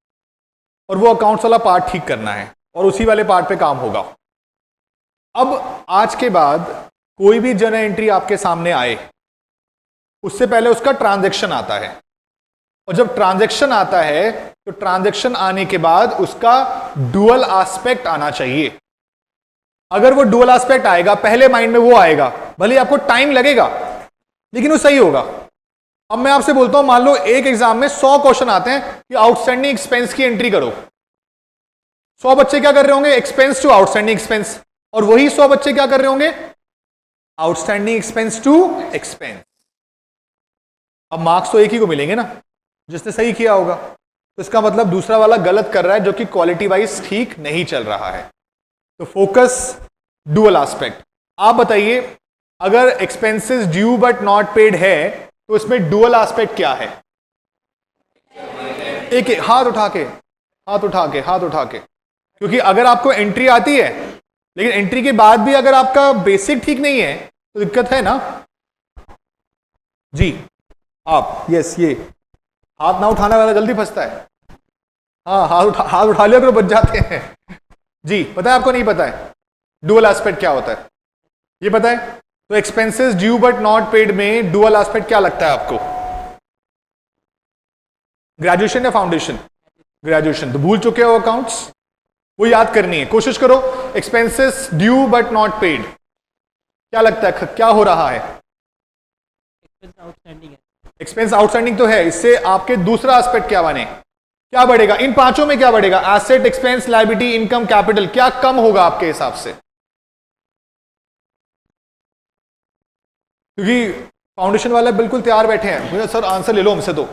और वो अकाउंट्स वाला पार्ट ठीक करना है, और उसी वाले पार्ट पे काम होगा। अब आज के बाद कोई भी जर्नल एंट्री आपके सामने आए, उससे पहले उसका ट्रांजैक्शन आता है, और जब ट्रांजैक्शन आता है तो ट्रांजैक्शन आने के बाद उसका डुअल एस्पेक्ट आना चाहिए। अगर वो डुअल एस्पेक्ट आएगा, पहले माइंड में वो आएगा, भले आपको टाइम लगेगा लेकिन वो सही होगा। अब मैं आपसे बोलता हूं, मान लो एक एग्जाम में 100 क्वेश्चन आते हैं कि आउटस्टैंडिंग एक्सपेंस की एंट्री करो। 100 बच्चे क्या कर रहे होंगे? एक्सपेंस टू आउटस्टैंडिंग एक्सपेंस, और वही 100 बच्चे क्या कर रहे होंगे? Outstanding expense to expense. अब मार्क्स तो एक ही को मिलेंगे ना, जिसने सही किया होगा। तो इसका मतलब दूसरा वाला गलत कर रहा है, जो कि क्वालिटी वाइज ठीक नहीं चल रहा है। तो फोकस डुअल एस्पेक्ट। आप बताइए, अगर expenses due but not paid है तो इसमें डुअल एस्पेक्ट क्या है? एक हाथ उठा के, हाथ उठा के, हाथ उठा के, क्योंकि अगर आपको एंट्री आती है लेकिन एंट्री के बाद भी अगर आपका बेसिक ठीक नहीं है तो दिक्कत है ना जी। आप यस, ये हाथ ना उठाने वाला जल्दी फंसता है। हाँ, हाथ उठा लिया तो बच जाते हैं जी। पता है आपको? नहीं पता है डुअल एस्पेक्ट क्या होता है? ये पता है? तो expenses due but not paid में डुअल एस्पेक्ट क्या लगता है आपको? ग्रेजुएशन या फाउंडेशन? ग्रेजुएशन। तो भूल चुके हो अकाउंट्स, वो याद करनी है, कोशिश करो। Expenses due but not paid क्या लगता है, क्या हो रहा है? एक्सपेंस आउटस्टैंडिंग तो है। इससे आपके दूसरा एस्पेक्ट क्या बने, क्या बढ़ेगा? इन पांचों में क्या बढ़ेगा? Asset, expense, liability, income, capital. क्या कम होगा आपके हिसाब से? क्योंकि फाउंडेशन वाले बिल्कुल तैयार बैठे हैं, मुझे सर आंसर ले लो हमसे तो,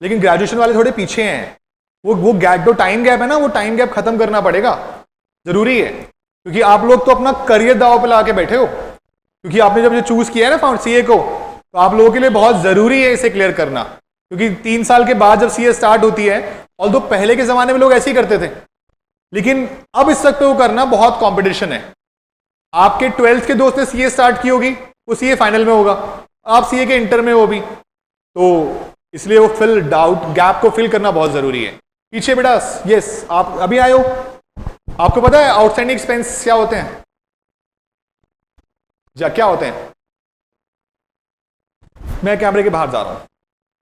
लेकिन ग्रेजुएशन वाले थोड़े पीछे हैं। वो गैप, जो टाइम गैप है ना, वो टाइम गैप खत्म करना पड़ेगा, जरूरी है। क्योंकि आप लोग तो अपना करियर दाव पे ला के बैठे हो, क्योंकि आपने जब ये चूज किया है ना सीए को, तो आप लोगों के लिए बहुत जरूरी है इसे क्लियर करना। क्योंकि 3 साल के बाद जब सीए स्टार्ट होती है, और तो पहले के जमाने में लोग ऐसे ही करते थे, लेकिन अब इस वक्त पे वो करना बहुत कंपटीशन है। आपके 12th के दोस्त ने सीए स्टार्ट की होगी, वो सीए फाइनल में होगा, आप सीए के इंटर में हो भी, तो इसलिए वो गैप को फिल करना बहुत जरूरी है। पीछे बेटा, यस, आप अभी आए हो, आपको पता है आउटस्टैंडिंग एक्सपेंस क्या होते हैं? क्या होते हैं? मैं कैमरे के बाहर जा रहा हूं,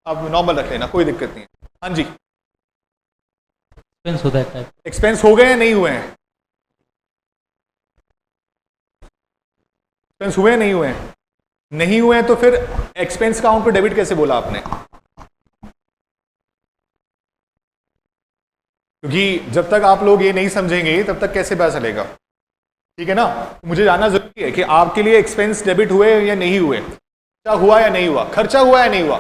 आप नॉर्मल रख लेना, कोई दिक्कत नहीं है। हाँ जी, एक्सपेंस होता है। एक्सपेंस हो गए हैं, नहीं हुए हैं? एक्सपेंस हुए हैं, नहीं हुए हैं? नहीं हुए हैं तो फिर एक्सपेंस अकाउंट पे डेबिट कैसे बोला आपने? क्योंकि जब तक आप लोग ये नहीं समझेंगे तब तक कैसे पता चलेगा, ठीक है ना? मुझे जानना जरूरी है कि आपके लिए एक्सपेंस डेबिट हुए या नहीं हुए, खर्चा हुआ या नहीं हुआ, खर्चा हुआ या नहीं हुआ?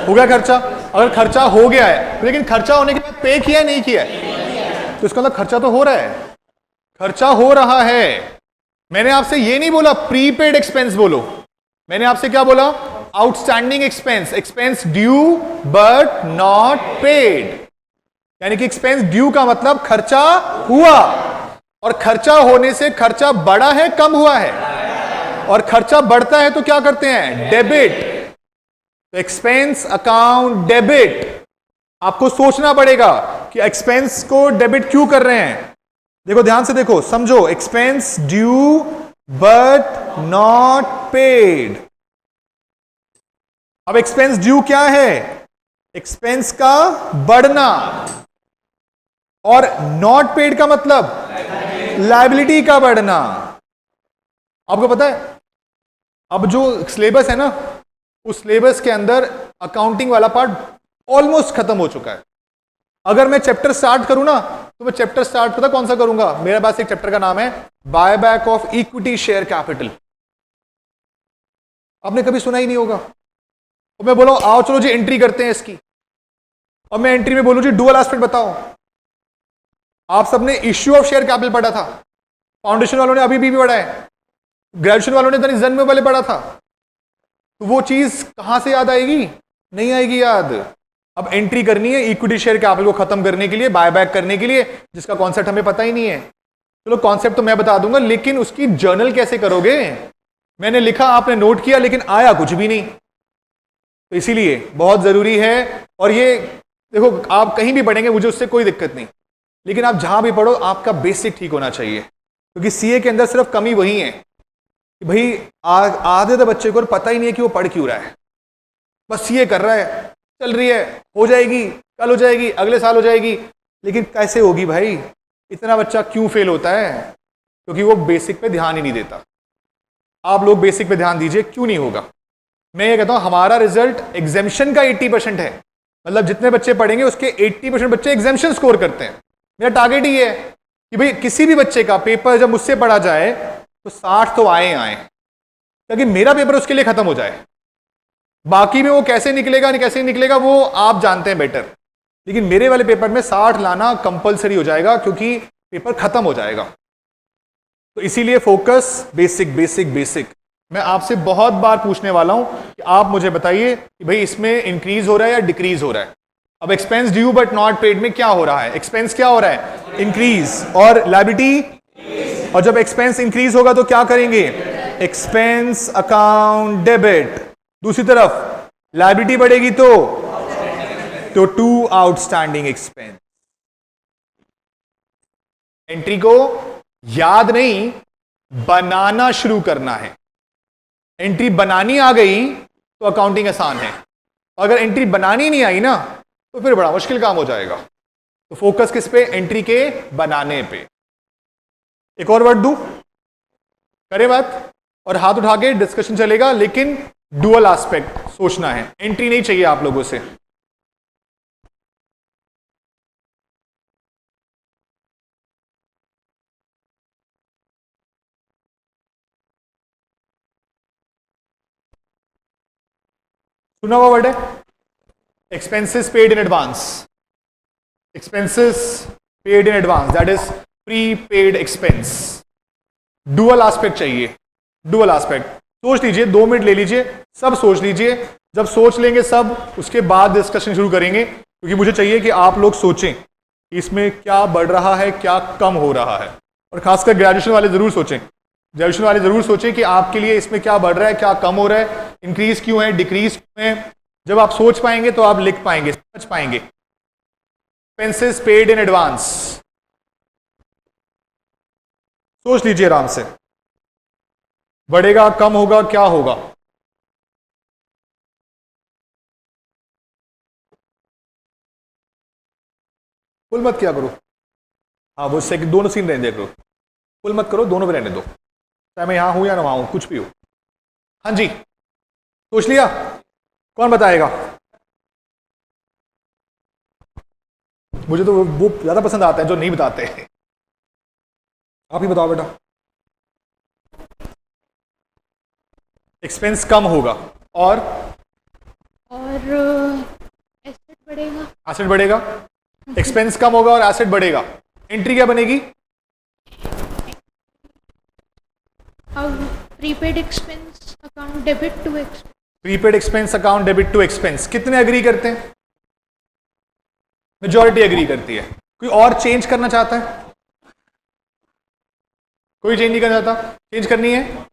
हो गया खर्चा। अगर खर्चा हो गया है, लेकिन खर्चा होने के बाद पे किया नहीं किया है, तो इसका मतलब खर्चा तो हो रहा है, खर्चा हो रहा है। मैंने आपसे ये नहीं बोला प्रीपेड एक्सपेंस बोलो, मैंने आपसे क्या बोला? Outstanding expense, expense due but not paid. यानी कि एक्सपेंस ड्यू का मतलब खर्चा हुआ, और खर्चा होने से खर्चा बढ़ा है, कम हुआ है, और खर्चा बढ़ता है तो क्या करते हैं? डेबिट। तो एक्सपेंस अकाउंट डेबिट। आपको सोचना पड़ेगा कि एक्सपेंस को डेबिट क्यों कर रहे हैं। देखो ध्यान से देखो, समझो, expense due but not paid. अब एक्सपेंस ड्यू क्या है? एक्सपेंस का बढ़ना, और नॉट पेड का मतलब लायबिलिटी का बढ़ना। आपको पता है अब जो सिलेबस है ना, उस सिलेबस के अंदर अकाउंटिंग वाला पार्ट ऑलमोस्ट खत्म हो चुका है। अगर मैं चैप्टर स्टार्ट करूं ना, तो मैं चैप्टर स्टार्ट पता कौन सा करूंगा? मेरे पास एक चैप्टर का नाम है buy back of equity share capital. आपने कभी सुना ही नहीं होगा। और मैं बोला आओ चलो जी एंट्री करते हैं इसकी, और मैं एंट्री में बोलूं जी डुअल एस्पेक्ट बताओ। आप सबने इश्यू ऑफ शेयर कैपिटल पढ़ा था, फाउंडेशन वालों ने अभी भी पढ़ा है, ग्रेजुएशन वालों ने जन में पहले पढ़ा था। तो वो चीज कहां से याद आएगी? नहीं आएगी याद। अब एंट्री करनी है इक्विटी शेयर कैपिटल को खत्म करने के लिए, बायबैक करने के लिए, जिसका कॉन्सेप्ट हमें पता ही नहीं है। चलो कॉन्सेप्ट तो मैं बता दूंगा, लेकिन उसकी जर्नल कैसे करोगे? मैंने लिखा, आपने नोट किया, लेकिन आया कुछ भी नहीं। तो इसीलिए बहुत जरूरी है। और ये देखो, आप कहीं भी पढ़ेंगे, मुझे उससे कोई दिक्कत नहीं, लेकिन आप जहां भी पढ़ो आपका बेसिक ठीक होना चाहिए। क्योंकि सीए के अंदर सिर्फ कमी वही है कि भाई आधे तो बच्चे को पता ही नहीं है कि वो पढ़ क्यों रहा है, बस सीए कर रहा है, चल रही है, हो जाएगी, कल हो जाएगी, अगले साल हो जाएगी। लेकिन कैसे होगी भाई? इतना बच्चा क्यों फेल होता है? क्योंकि वो बेसिक पे ध्यान ही नहीं देता। आप लोग बेसिक पे ध्यान दीजिए, क्यों नहीं होगा? मैं ये कहता हूं हमारा रिजल्ट एग्जामिशन का 80% है, मतलब जितने बच्चे पढ़ेंगे उसके 80% बच्चे एग्जामिशन स्कोर करते हैं। मेरा टारगेट ही है कि भाई किसी भी बच्चे का पेपर जब मुझसे पढ़ा जाए तो 60 तो आए, ताकि मेरा पेपर उसके लिए खत्म हो जाए। बाकी में वो कैसे निकलेगा नहीं कैसे निकलेगा वो आप जानते हैं बेटर, लेकिन मेरे वाले पेपर में 60 लाना कंपलसरी हो जाएगा, क्योंकि पेपर खत्म हो जाएगा। तो इसीलिए फोकस बेसिक बेसिक बेसिक। मैं आपसे बहुत बार पूछने वाला हूं कि आप मुझे बताइए कि भाई इसमें इंक्रीज हो रहा है या डिक्रीज हो रहा है। अब expense due but not paid में क्या हो रहा है? एक्सपेंस क्या हो रहा है? इंक्रीज, और लायबिलिटी। और जब एक्सपेंस इंक्रीज होगा तो क्या करेंगे? Expense account debit. दूसरी तरफ लायबिलिटी बढ़ेगी तो टू आउटस्टैंडिंग एक्सपेंस। एंट्री को याद नहीं, बनाना शुरू करना है। एंट्री बनानी आ गई तो अकाउंटिंग आसान है, अगर एंट्री बनानी नहीं आई ना तो फिर बड़ा मुश्किल काम हो जाएगा। तो फोकस किस पे? एंट्री के बनाने पे। एक और वर्ड दूं, करें बात, और हाथ उठा के डिस्कशन चलेगा, लेकिन डुअल एस्पेक्ट सोचना है। एंट्री नहीं चाहिए आप लोगों से। सुना हुआ वर्ड है expenses paid in advance. Expenses paid in advance, that is pre paid expense. Dual aspect चाहिए, डुअल एस्पेक्ट। सोच लीजिए, 2 मिनट ले लीजिए, सब सोच लीजिए। जब सोच लेंगे सब, उसके बाद डिस्कशन शुरू करेंगे, क्योंकि मुझे चाहिए कि आप लोग सोचें इसमें क्या बढ़ रहा है, क्या कम हो रहा है। और खासकर ग्रेजुएशन वाले जरूर सोचें, ग्रेजुएशन वाले जरूर सोचें कि आपके लिए इसमें क्या बढ़ रहा है, क्या कम हो रहा है, इंक्रीज क्यों है, डिक्रीज क्यों है। जब आप सोच पाएंगे तो आप लिख पाएंगे, समझ पाएंगे। एक्सपेंसेस पेड इन एडवांस, सोच लीजिए आराम से। बढ़ेगा, कम होगा, क्या होगा? फुल मत क्या करो, हाँ वो दोनों सीन रहने करो, फुल मत करो, दोनों पे रहने दो, चाहे मैं यहां हूं या ना वहां हूं, कुछ भी हो। हाँ जी, सोच लिया? कौन बताएगा? मुझे तो वो ज्यादा पसंद आता है जो नहीं बताते। आप ही बताओ बेटा। एक्सपेंस कम होगा और एसेट बढ़ेगा। एसेट बढ़ेगा। एक्सपेंस कम होगा और एसेट बढ़ेगा। एंट्री क्या बनेगी? Prepaid expense account debit to expense. Prepaid expense account debit to expense. कितने एग्री करते हैं? मेजॉरिटी एग्री करती है। कोई और चेंज करना चाहता है? कोई चेंज नहीं करना चाहता? चेंज करनी है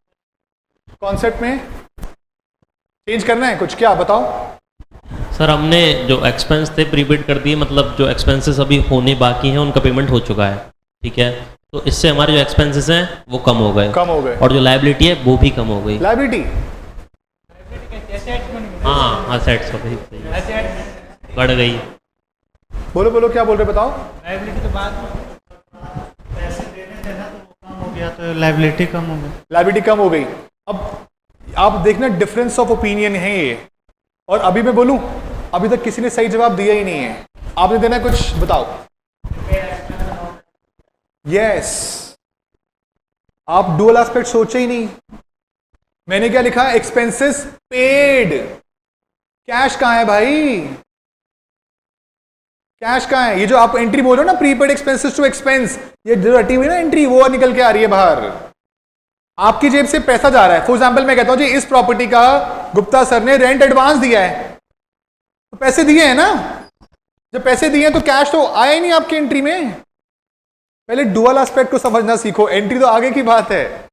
कॉन्सेप्ट में, चेंज करना है कुछ? क्या बताओ सर। हमने जो एक्सपेंस थे प्रीपेड कर दिए, मतलब जो एक्सपेंसेस अभी होने बाकी हैं उनका पेमेंट हो चुका है, ठीक है। तो इससे हमारे जो एक्सपेंसेस हैं वो कम हो गए, और जो लायबिलिटी है वो भी कम हो गई। लायबिलिटी हाँ, असेट्स हो गई। बढ़ गई। बोलो बोलो क्या बोल रहे बताओ। लाइबिलिटी के बाद पैसे देने थे ना तो वो कम हो गया तो लाइबिलिटी कम हो गई। लाइबिलिटी कम हो गई। अब आप देखना डिफरेंस ऑफ ओपिनियन है ये। और अभी मैं बोलूं, अभी तक किसी ने सही जवाब दिया ही नहीं है। आपने देना कुछ बताओ। यस, आप डुअल एस्पेक्ट सोचे ही नहीं। मैंने क्या लिखा, एक्सपेंसेस पेड। कैश कहां है भाई, कैश कहां है? ये जो आप एंट्री बोल रहे हो ना, प्रीपेड एक्सपेंसेस टू एक्सपेंस, ये जो रटी हुई ना एंट्री, वो निकल के आ रही है बाहर। आपकी जेब से पैसा जा रहा है। फॉर एग्जाम्पल मैं कहता हूं जी इस प्रॉपर्टी का गुप्ता सर ने रेंट एडवांस दिया है, तो पैसे दिए हैं ना। जब पैसे दिए हैं तो कैश तो आया ही नहीं आपकी एंट्री में। पहले डुअल एस्पेक्ट को समझना सीखो। एंट्री तो आगे की बात है,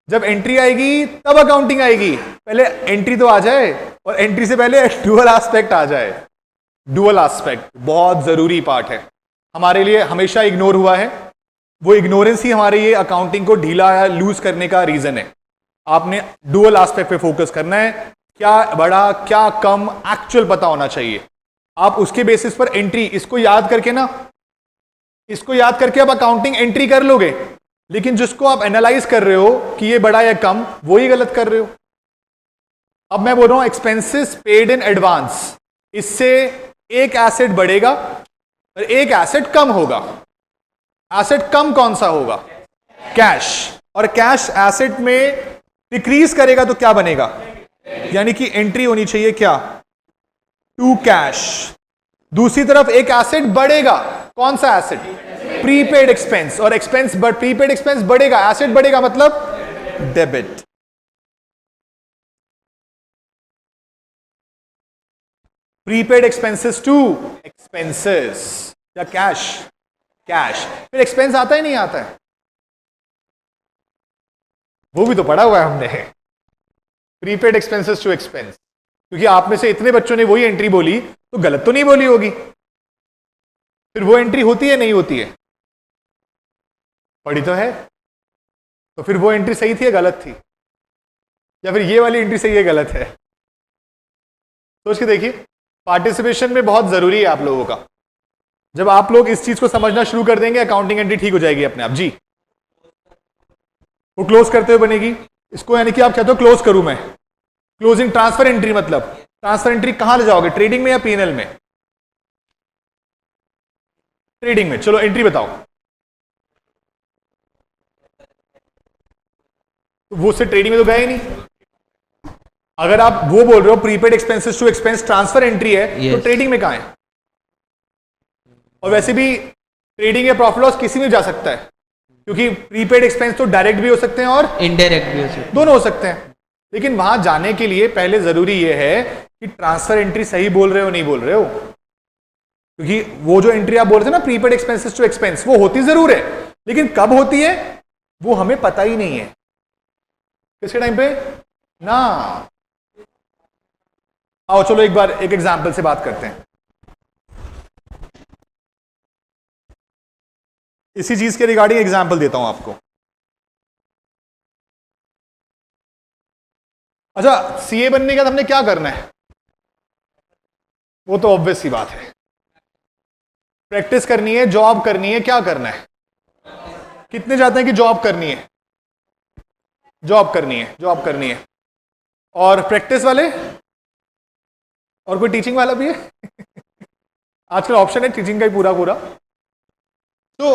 जब एंट्री आएगी तब अकाउंटिंग आएगी। पहले एंट्री तो आ जाए और एंट्री से पहले डुअल एस्पेक्ट आ जाए। डुअल एस्पेक्ट बहुत जरूरी पार्ट है, हमारे लिए हमेशा इग्नोर हुआ है। वो इग्नोरेंस ही हमारे ये अकाउंटिंग को ढीला या लूज करने का रीजन है। आपने डुअल एस्पेक्ट पे फोकस करना है, क्या बड़ा क्या कम एक्चुअल पता होना चाहिए। आप उसके बेसिस पर एंट्री, इसको याद करके ना, इसको याद करके आप अकाउंटिंग एंट्री कर लोगे, लेकिन जिसको आप एनालाइज कर रहे हो कि ये बड़ा या कम, वो ही गलत कर रहे हो। अब मैं बोल रहा हूं एक्सपेंसेस पेड इन एडवांस, इससे एक एसेट बढ़ेगा और एक एसेट कम होगा। एसेट कम कौन सा होगा? कैश। और कैश एसेट में डिक्रीज करेगा तो क्या बनेगा? यानी कि एंट्री होनी चाहिए क्या? To cash. दूसरी तरफ एक एसेट बढ़ेगा, कौन सा एसेट? Prepaid expense. और एक्सपेंस प्रीपेड एक्सपेंस बढ़ेगा, एसेट बढ़ेगा, मतलब debit. Prepaid expenses to expenses या कैश। कैश फिर एक्सपेंस आता ही नहीं आता है, वो भी तो पढ़ा हुआ है हमने, प्रीपेड एक्सपेंसेस टू एक्सपेंस। क्योंकि आप में से इतने बच्चों ने वही एंट्री बोली, तो गलत तो नहीं बोली होगी। फिर वो एंट्री होती है नहीं होती है? पढ़ी तो है, तो फिर वो एंट्री सही थी या गलत थी? या फिर ये वाली एंट्री सही है गलत है? सोच के देखिए। पार्टिसिपेशन में बहुत जरूरी है आप लोगों का। जब आप लोग इस चीज को समझना शुरू कर देंगे, अकाउंटिंग एंट्री ठीक हो जाएगी अपने आप। जी, वो क्लोज करते हुए बनेगी इसको, यानी कि आप कहते हो क्लोज करूं मैं, क्लोजिंग ट्रांसफर एंट्री। मतलब ट्रांसफर एंट्री कहां ले जाओगे, ट्रेडिंग में या पीएनएल में? ट्रेडिंग में। चलो एंट्री बताओ। तो वो से ट्रेडिंग में तो गए ही नहीं। अगर आप वो बोल रहे हो prepaid expenses to expense transfer entry है, तो ट्रेडिंग में कहां है? और वैसे भी ट्रेडिंग या प्रॉफिट लॉस किसी में जा सकता है, क्योंकि प्रीपेड एक्सपेंस तो डायरेक्ट भी हो सकते हैं और इनडायरेक्ट भी हो सकते हैं, दोनों हो सकते हैं। लेकिन वहां जाने के लिए पहले जरूरी यह है कि ट्रांसफर एंट्री सही बोल रहे हो नहीं बोल रहे हो। क्योंकि वो जो एंट्री आप बोल रहे थे ना, प्रीपेड एक्सपेंसेस टू एक्सपेंस, वो होती जरूर है, लेकिन कब होती है वो हमें पता ही नहीं है। किसके टाइम पे ना। आओ चलो एक बार एक एग्जाम्पल से बात करते हैं। इसी चीज के रिगार्डिंग एग्जाम्पल देता हूं आपको। अच्छा, सीए बनने के बाद हमने क्या करना है? वो तो ऑब्वियस सी बात है, प्रैक्टिस करनी है, जॉब करनी है। क्या करना है? कितने चाहते हैं कि जॉब करनी है? जॉब करनी है, जॉब करनी है। और प्रैक्टिस वाले? और कोई टीचिंग वाला भी है? आजकल ऑप्शन है टीचिंग का ही पूरा पूरा। तो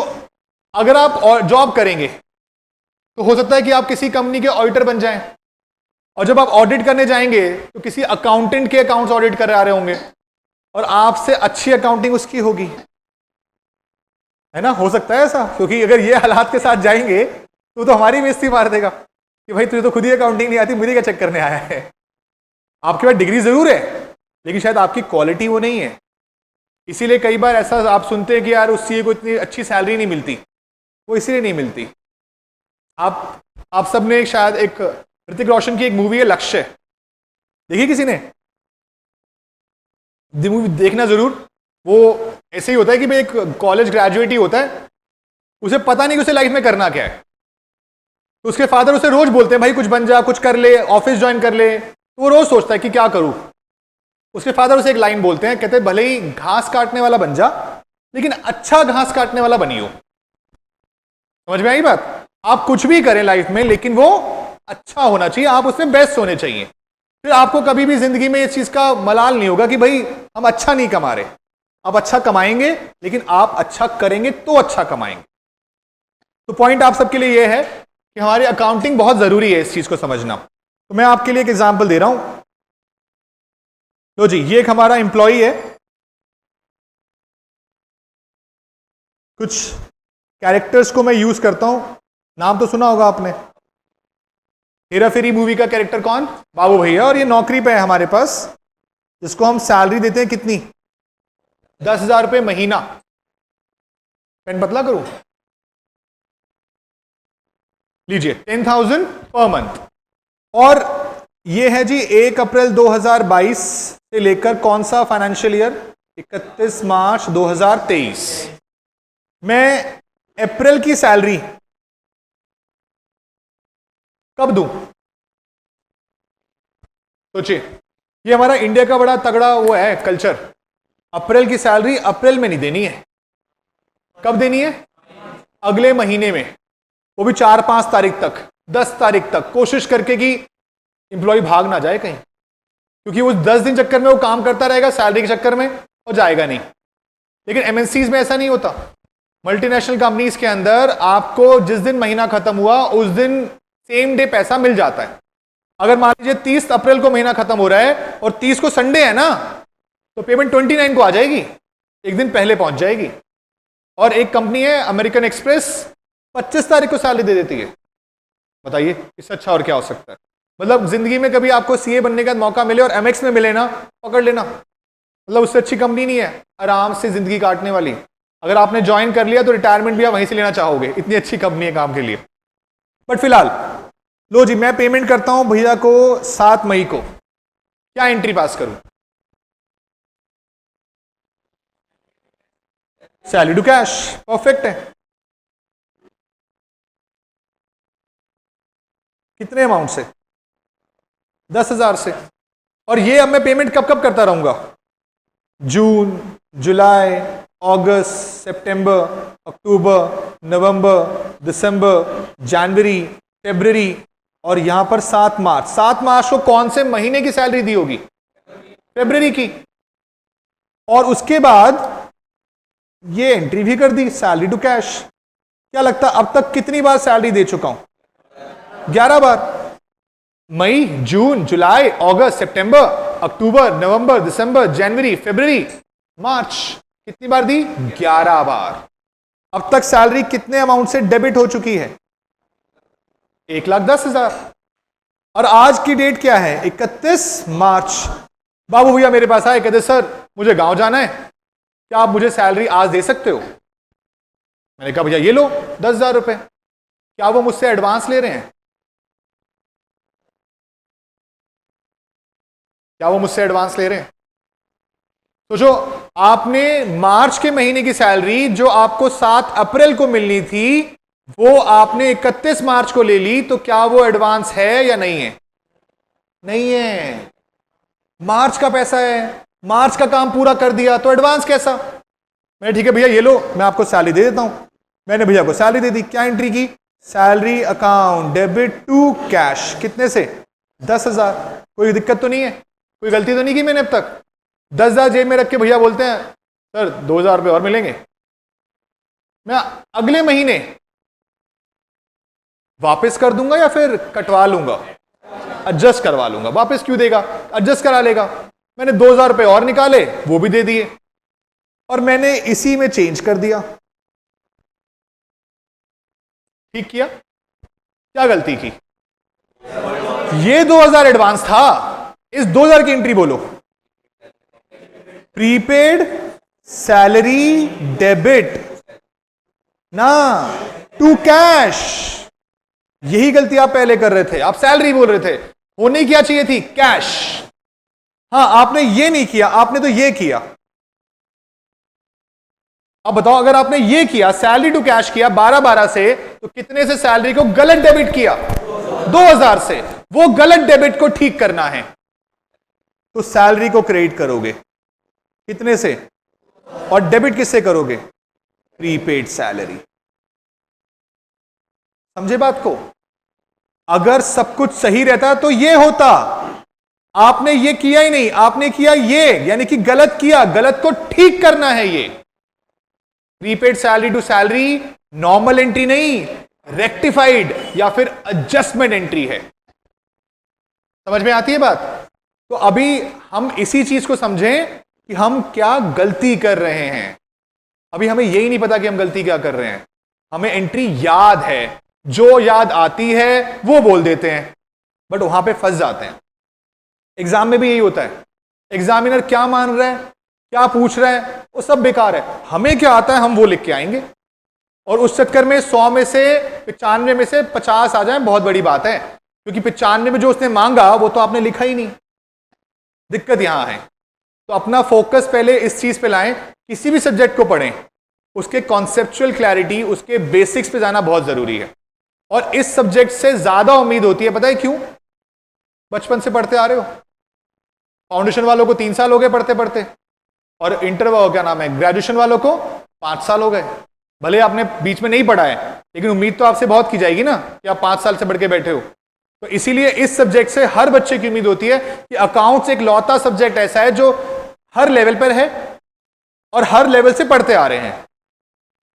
अगर आप जॉब करेंगे तो हो सकता है कि आप किसी कंपनी के ऑडिटर बन जाएं, और जब आप ऑडिट करने जाएंगे तो किसी अकाउंटेंट के अकाउंट्स ऑडिट कर रहे होंगे, और आपसे अच्छी अकाउंटिंग उसकी होगी, है ना? हो सकता है ऐसा, क्योंकि अगर ये हालात के साथ जाएंगे तो हमारी बेइज्जती मार देगा कि भाई तुझे तो खुद ही अकाउंटिंग नहीं आती, मुझे क्या चेक करने आया है। आपके पास डिग्री जरूर है, लेकिन शायद आपकी क्वालिटी वो नहीं है। इसीलिए कई बार ऐसा आप सुनते हैं कि यार उस सीए को इतनी अच्छी सैलरी नहीं मिलती। वो इसीलिए नहीं मिलती। आप सब ने शायद एक ऋतिक रोशन की एक मूवी है लक्ष्य, देखी किसी ने? मूवी देखना जरूर। वो ऐसे ही होता है कि भाई एक कॉलेज ग्रेजुएट ही होता है, उसे पता नहीं कि उसे लाइफ में करना क्या है। तो उसके फादर उसे रोज बोलते हैं भाई कुछ बन जा, कुछ कर ले, ऑफिस ज्वाइन कर ले। तो वो रोज सोचता है कि क्या करूं। उसके फादर उसे एक लाइन बोलते हैं, कहते हैं भले ही घास काटने वाला बन जा, लेकिन अच्छा घास काटने वाला बनियो। समझ में आई बात? आप कुछ भी करें लाइफ में, लेकिन वो अच्छा होना चाहिए, आप उसमें बेस्ट होने चाहिए। फिर आपको कभी भी जिंदगी में इस चीज का मलाल नहीं होगा कि भाई हम अच्छा नहीं कमा रहे। आप अच्छा कमाएंगे, लेकिन आप अच्छा करेंगे तो अच्छा कमाएंगे। तो पॉइंट आप सबके लिए यह है कि हमारी अकाउंटिंग बहुत जरूरी है इस चीज को समझना। तो मैं आपके लिए एक एग्जांपल दे रहा हूं। लो जी, ये एक हमारा एम्प्लॉई है। कुछ कैरेक्टर्स को मैं यूज करता हूं, नाम तो सुना होगा आपने। हेरा फेरी मूवी का कैरेक्टर कौन? बाबू भैया। और ये नौकरी पे है हमारे पास, जिसको हम सैलरी देते हैं कितनी? 10,000 रुपये महीना। पेन पतला करूं? लीजिए, 10,000 पर मंथ। और ये है जी 1 अप्रैल 2022 से लेकर कौन सा फाइनेंशियल ईयर? 31 मार्च 2023। मैं अप्रैल की सैलरी कब दूं? सोचिए, ये हमारा इंडिया का बड़ा तगड़ा वो है कल्चर। अप्रैल की सैलरी अप्रैल में नहीं देनी है। कब देनी है? अगले महीने में, वो भी 4-5 तारीख तक, 10 तारीख तक। कोशिश करके कि एम्प्लॉय भाग ना जाए कहीं, क्योंकि उस 10 दिन चक्कर में वो काम करता रहेगा सैलरी के चक्कर में, और जाएगा नहीं। लेकिन एमएनसीज में ऐसा नहीं होता। मल्टीनेशनल कंपनीज के अंदर आपको जिस दिन महीना खत्म हुआ उस दिन सेम डे पैसा मिल जाता है। अगर मान लीजिए 30 अप्रैल को महीना खत्म हो रहा है और 30 को संडे है ना, तो पेमेंट 29 को आ जाएगी, एक दिन पहले पहुंच जाएगी। और एक कंपनी है अमेरिकन एक्सप्रेस, 25 तारीख को सैलरी दे देती है। बताइए इससे अच्छा और क्या हो सकता है? मतलब जिंदगी में कभी आपको सीए बनने का मौका मिले और एमएक्स में मिले ना, पकड़ लेना। मतलब उससे अच्छी कंपनी नहीं है आराम से जिंदगी काटने वाली। अगर आपने ज्वाइन कर लिया तो रिटायरमेंट भी आप वहीं से लेना चाहोगे, इतनी अच्छी कंपनी है काम के लिए। बट फिलहाल लो जी, मैं पेमेंट करता हूं भैया को 7 मई को। क्या एंट्री पास करूं? सैलरी टू कैश, परफेक्ट है। कितने अमाउंट से? 10,000 से। और ये अब मैं पेमेंट कब कब करता रहूंगा? जून, जुलाई, अगस्त, सितंबर, अक्टूबर, नवंबर, दिसंबर, जनवरी, फरवरी, और यहां पर 7 मार्च। 7 मार्च को कौन से महीने की सैलरी दी होगी? फरवरी की। और उसके बाद ये एंट्री भी कर दी, सैलरी टू कैश। क्या लगता है अब तक कितनी बार सैलरी दे चुका हूं? 11 बार। मई, जून, जुलाई, अगस्त, सितंबर, अक्टूबर, नवंबर, दिसंबर, जनवरी, फरवरी, मार्च। कितनी बार दी? 11 बार। अब तक सैलरी कितने अमाउंट से डेबिट हो चुकी है? 1,10,000। और आज की डेट क्या है? 31 मार्च। बाबू भैया मेरे पास आए, कहते सर मुझे गांव जाना है, क्या आप मुझे सैलरी आज दे सकते हो? मैंने कहा भैया ये लो 10,000 रुपए। क्या वो मुझसे एडवांस ले रहे हैं? क्या वो मुझसे एडवांस ले रहे हैं? तो जो आपने मार्च के महीने की सैलरी जो आपको 7 अप्रैल को मिलनी थी, वो आपने 31 मार्च को ले ली, तो क्या वो एडवांस है या नहीं है? नहीं है। मार्च का पैसा है, मार्च का काम पूरा कर दिया, तो एडवांस कैसा? मैं ठीक है भैया ये लो, मैं आपको सैलरी दे देता हूं। मैंने भैया को सैलरी दे दी। क्या एंट्री की? Salary account debit to cash. कितने से? 10,000। कोई दिक्कत तो नहीं है? कोई गलती तो नहीं की मैंने अब तक? 10,000 जेब में रख के भैया बोलते हैं सर 2,000 रुपये और मिलेंगे। मैं अगले महीने वापस कर दूंगा या फिर कटवा लूंगा? एडजस्ट करवा लूंगा। वापस क्यों देगा? एडजस्ट करा लेगा। मैंने 2,000 रुपये और निकाले, वो भी दे दिए, और मैंने इसी में चेंज कर दिया। ठीक किया? क्या गलती की? ये 2,000 एडवांस था। इस 2,000 की एंट्री बोलो। प्रीपेड सैलरी डेबिट ना टू कैश। यही गलती आप पहले कर रहे थे। आप सैलरी बोल रहे थे, होनी क्या चाहिए थी? कैश। हां, आपने ये नहीं किया, आपने तो ये किया। अब बताओ, अगर आपने ये किया, सैलरी टू कैश किया 12-12 से, तो कितने से सैलरी को गलत डेबिट किया? 2,000 से। वो गलत डेबिट को ठीक करना है। तो सैलरी को क्रेडिट करोगे कितने से, और डेबिट किससे करोगे, प्रीपेड सैलरी। समझे बात को? अगर सब कुछ सही रहता तो ये होता, आपने ये किया ही नहीं, आपने किया ये, यानी कि गलत किया, गलत को ठीक करना है। ये prepaid salary to salary normal entry नहीं, रेक्टिफाइड या फिर एडजस्टमेंट एंट्री है। समझ में आती है बात? तो अभी हम इसी चीज को समझें कि हम क्या गलती कर रहे हैं। अभी हमें यही नहीं पता कि हम गलती क्या कर रहे हैं। हमें एंट्री याद है, जो याद आती है वो बोल देते हैं, बट वहां पे फंस जाते हैं। एग्जाम में भी यही होता है, एग्जामिनर क्या मान रहा है, क्या पूछ रहा है, वो सब बेकार है। हमें क्या आता है हम वो लिख के आएंगे, और उस चक्कर में 100 में से 95 में से 50 आ जाए बहुत बड़ी बात है, क्योंकि 95 में जो उसने मांगा वो तो आपने लिखा ही नहीं। दिक्कत यहां है। तो अपना फोकस पहले इस चीज पे लाएं, किसी भी सब्जेक्ट को पढ़ें, उसके कॉन्सेप्चुअल क्लैरिटी, उसके बेसिक्स पे जाना बहुत जरूरी है। और इस सब्जेक्ट से ज्यादा उम्मीद होती है, पता है क्यों? बचपन से पढ़ते आ रहे हो। फाउंडेशन वालों को 3 साल हो गए पढ़ते पढ़ते, और इंटर क्या नाम है, ग्रेजुएशन वालों को 5 साल हो गए। भले आपने बीच में नहीं पढ़ा है, लेकिन उम्मीद तो आपसे बहुत की जाएगी ना कि आप 5 साल से पढ़ के बैठे हो। तो इसीलिए इस सब्जेक्ट से हर बच्चे की उम्मीद होती है कि अकाउंट्स एक लौता सब्जेक्ट ऐसा है जो हर लेवल पर है और हर लेवल से पढ़ते आ रहे हैं।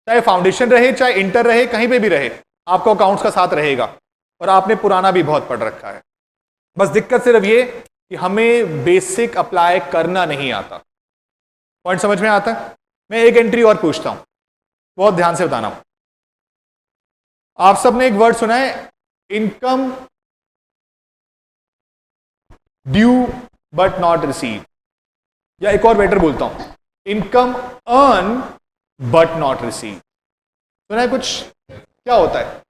चाहे फाउंडेशन रहे, चाहे इंटर रहे, कहीं पे भी रहे, आपको अकाउंट्स का साथ रहेगा, और आपने पुराना भी बहुत पढ़ रखा है। बस दिक्कत सिर्फ ये कि हमें बेसिक अप्लाई करना नहीं आता। पॉइंट समझ में आता है? मैं एक एंट्री और पूछता हूं, बहुत ध्यान से बताना। आप सबने एक वर्ड सुना है, income due but not receive, या एक और बेटर बोलता हूं, income earn but not receive. सुना है कुछ? क्या होता है?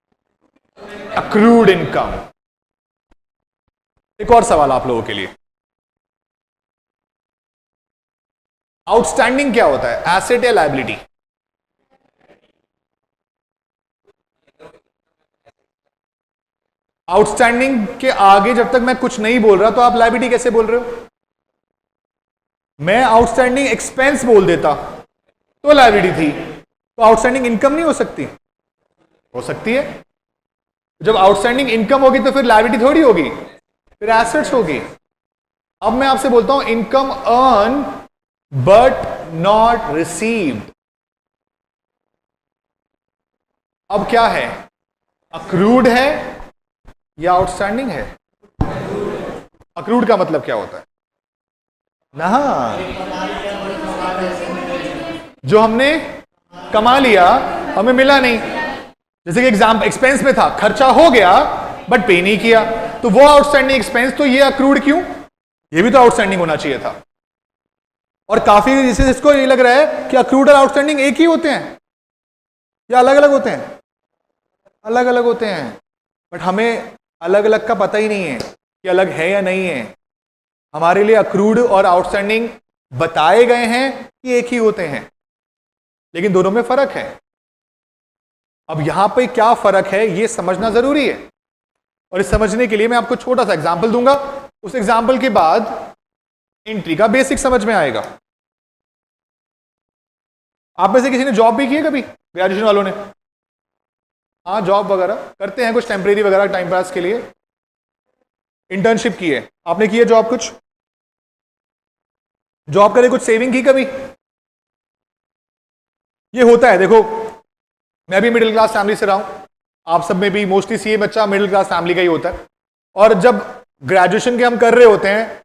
Accrued income. एक और सवाल आप लोगों के लिए, आउटस्टैंडिंग क्या होता है, एसेट या लायबिलिटी? आउटस्टैंडिंग के आगे जब तक मैं कुछ नहीं बोल रहा तो आप लायबिलिटी कैसे बोल रहे हो? मैं आउटस्टैंडिंग एक्सपेंस बोल देता तो लायबिलिटी थी, तो आउटस्टैंडिंग इनकम नहीं हो सकती? हो सकती है। जब आउटस्टैंडिंग इनकम होगी तो फिर लायबिलिटी थोड़ी होगी, फिर एसेट्स होगी। अब मैं आपसे बोलता हूं income earn but not received, अब क्या है? अक्रूड है या आउटस्टैंडिंग है? अक्रूड का मतलब क्या होता है ना? जो हमने कमा लिया हमें मिला नहीं। जैसे कि एग्जाम एक्सपेंस में था, खर्चा हो गया बट पे नहीं किया, तो वो आउटस्टैंडिंग एक्सपेंस, तो ये अक्रूड क्यों? ये भी तो आउटस्टैंडिंग होना चाहिए था। और काफी जैसे इसको ये लग रहा है कि अक्रूड और आउटस्टैंडिंग एक ही होते हैं या अलग अलग होते हैं? अलग अलग होते हैं, बट हमें अलग अलग का पता ही नहीं है कि अलग है या नहीं है। हमारे लिए अक्रूड और आउटस्टैंडिंग बताए गए हैं कि एक ही होते हैं, लेकिन दोनों में फर्क है। अब यहां पे क्या फर्क है ये समझना जरूरी है, और इस समझने के लिए मैं आपको छोटा सा एग्जांपल दूंगा। उस एग्जांपल के बाद एंट्री का बेसिक समझ में आएगा। आप में से किसी ने जॉब भी की है कभी, ग्रेजुएशन वालों ने? हाँ, जॉब वगैरह करते हैं, कुछ टेम्परेरी वगैरह टाइम पास के लिए। इंटर्नशिप की है आपने, की है जॉब, कुछ जॉब करे, कुछ सेविंग की कभी? ये होता है, देखो मैं भी मिडिल क्लास फैमिली से रहा हूं, आप सब में भी मोस्टली सीए बच्चा मिडिल क्लास फैमिली का ही होता है। और जब ग्रेजुएशन के हम कर रहे होते हैं,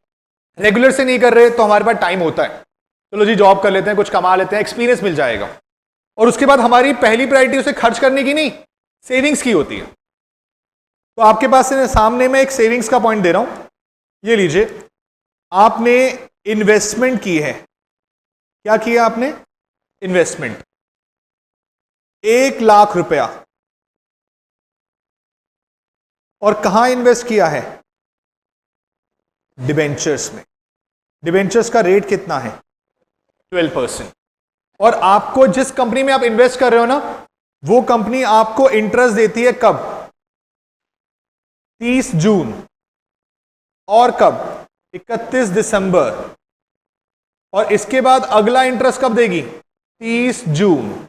रेगुलर से नहीं कर रहे, तो हमारे पास टाइम होता है, चलो जी जॉब कर लेते हैं, कुछ कमा लेते हैं, एक्सपीरियंस मिल जाएगा। और उसके बाद हमारी पहली प्रायोरिटी उसे खर्च करने की नहीं, सेविंग्स की होती है। तो आपके पास सामने में एक सेविंग्स का पॉइंट दे रहा हूं, ये लीजिए। आपने इन्वेस्टमेंट की है, क्या किया आपने? इन्वेस्टमेंट 1 लाख रुपया, और कहां इन्वेस्ट किया है? डिबेंचर्स में। डिबेंचर्स का रेट कितना है? 12%। और आपको जिस कंपनी में आप इन्वेस्ट कर रहे हो ना, वो कंपनी आपको इंटरेस्ट देती है कब? 30 जून। और कब? 31 दिसंबर, और इसके बाद अगला इंटरेस्ट कब देगी? 30 जून,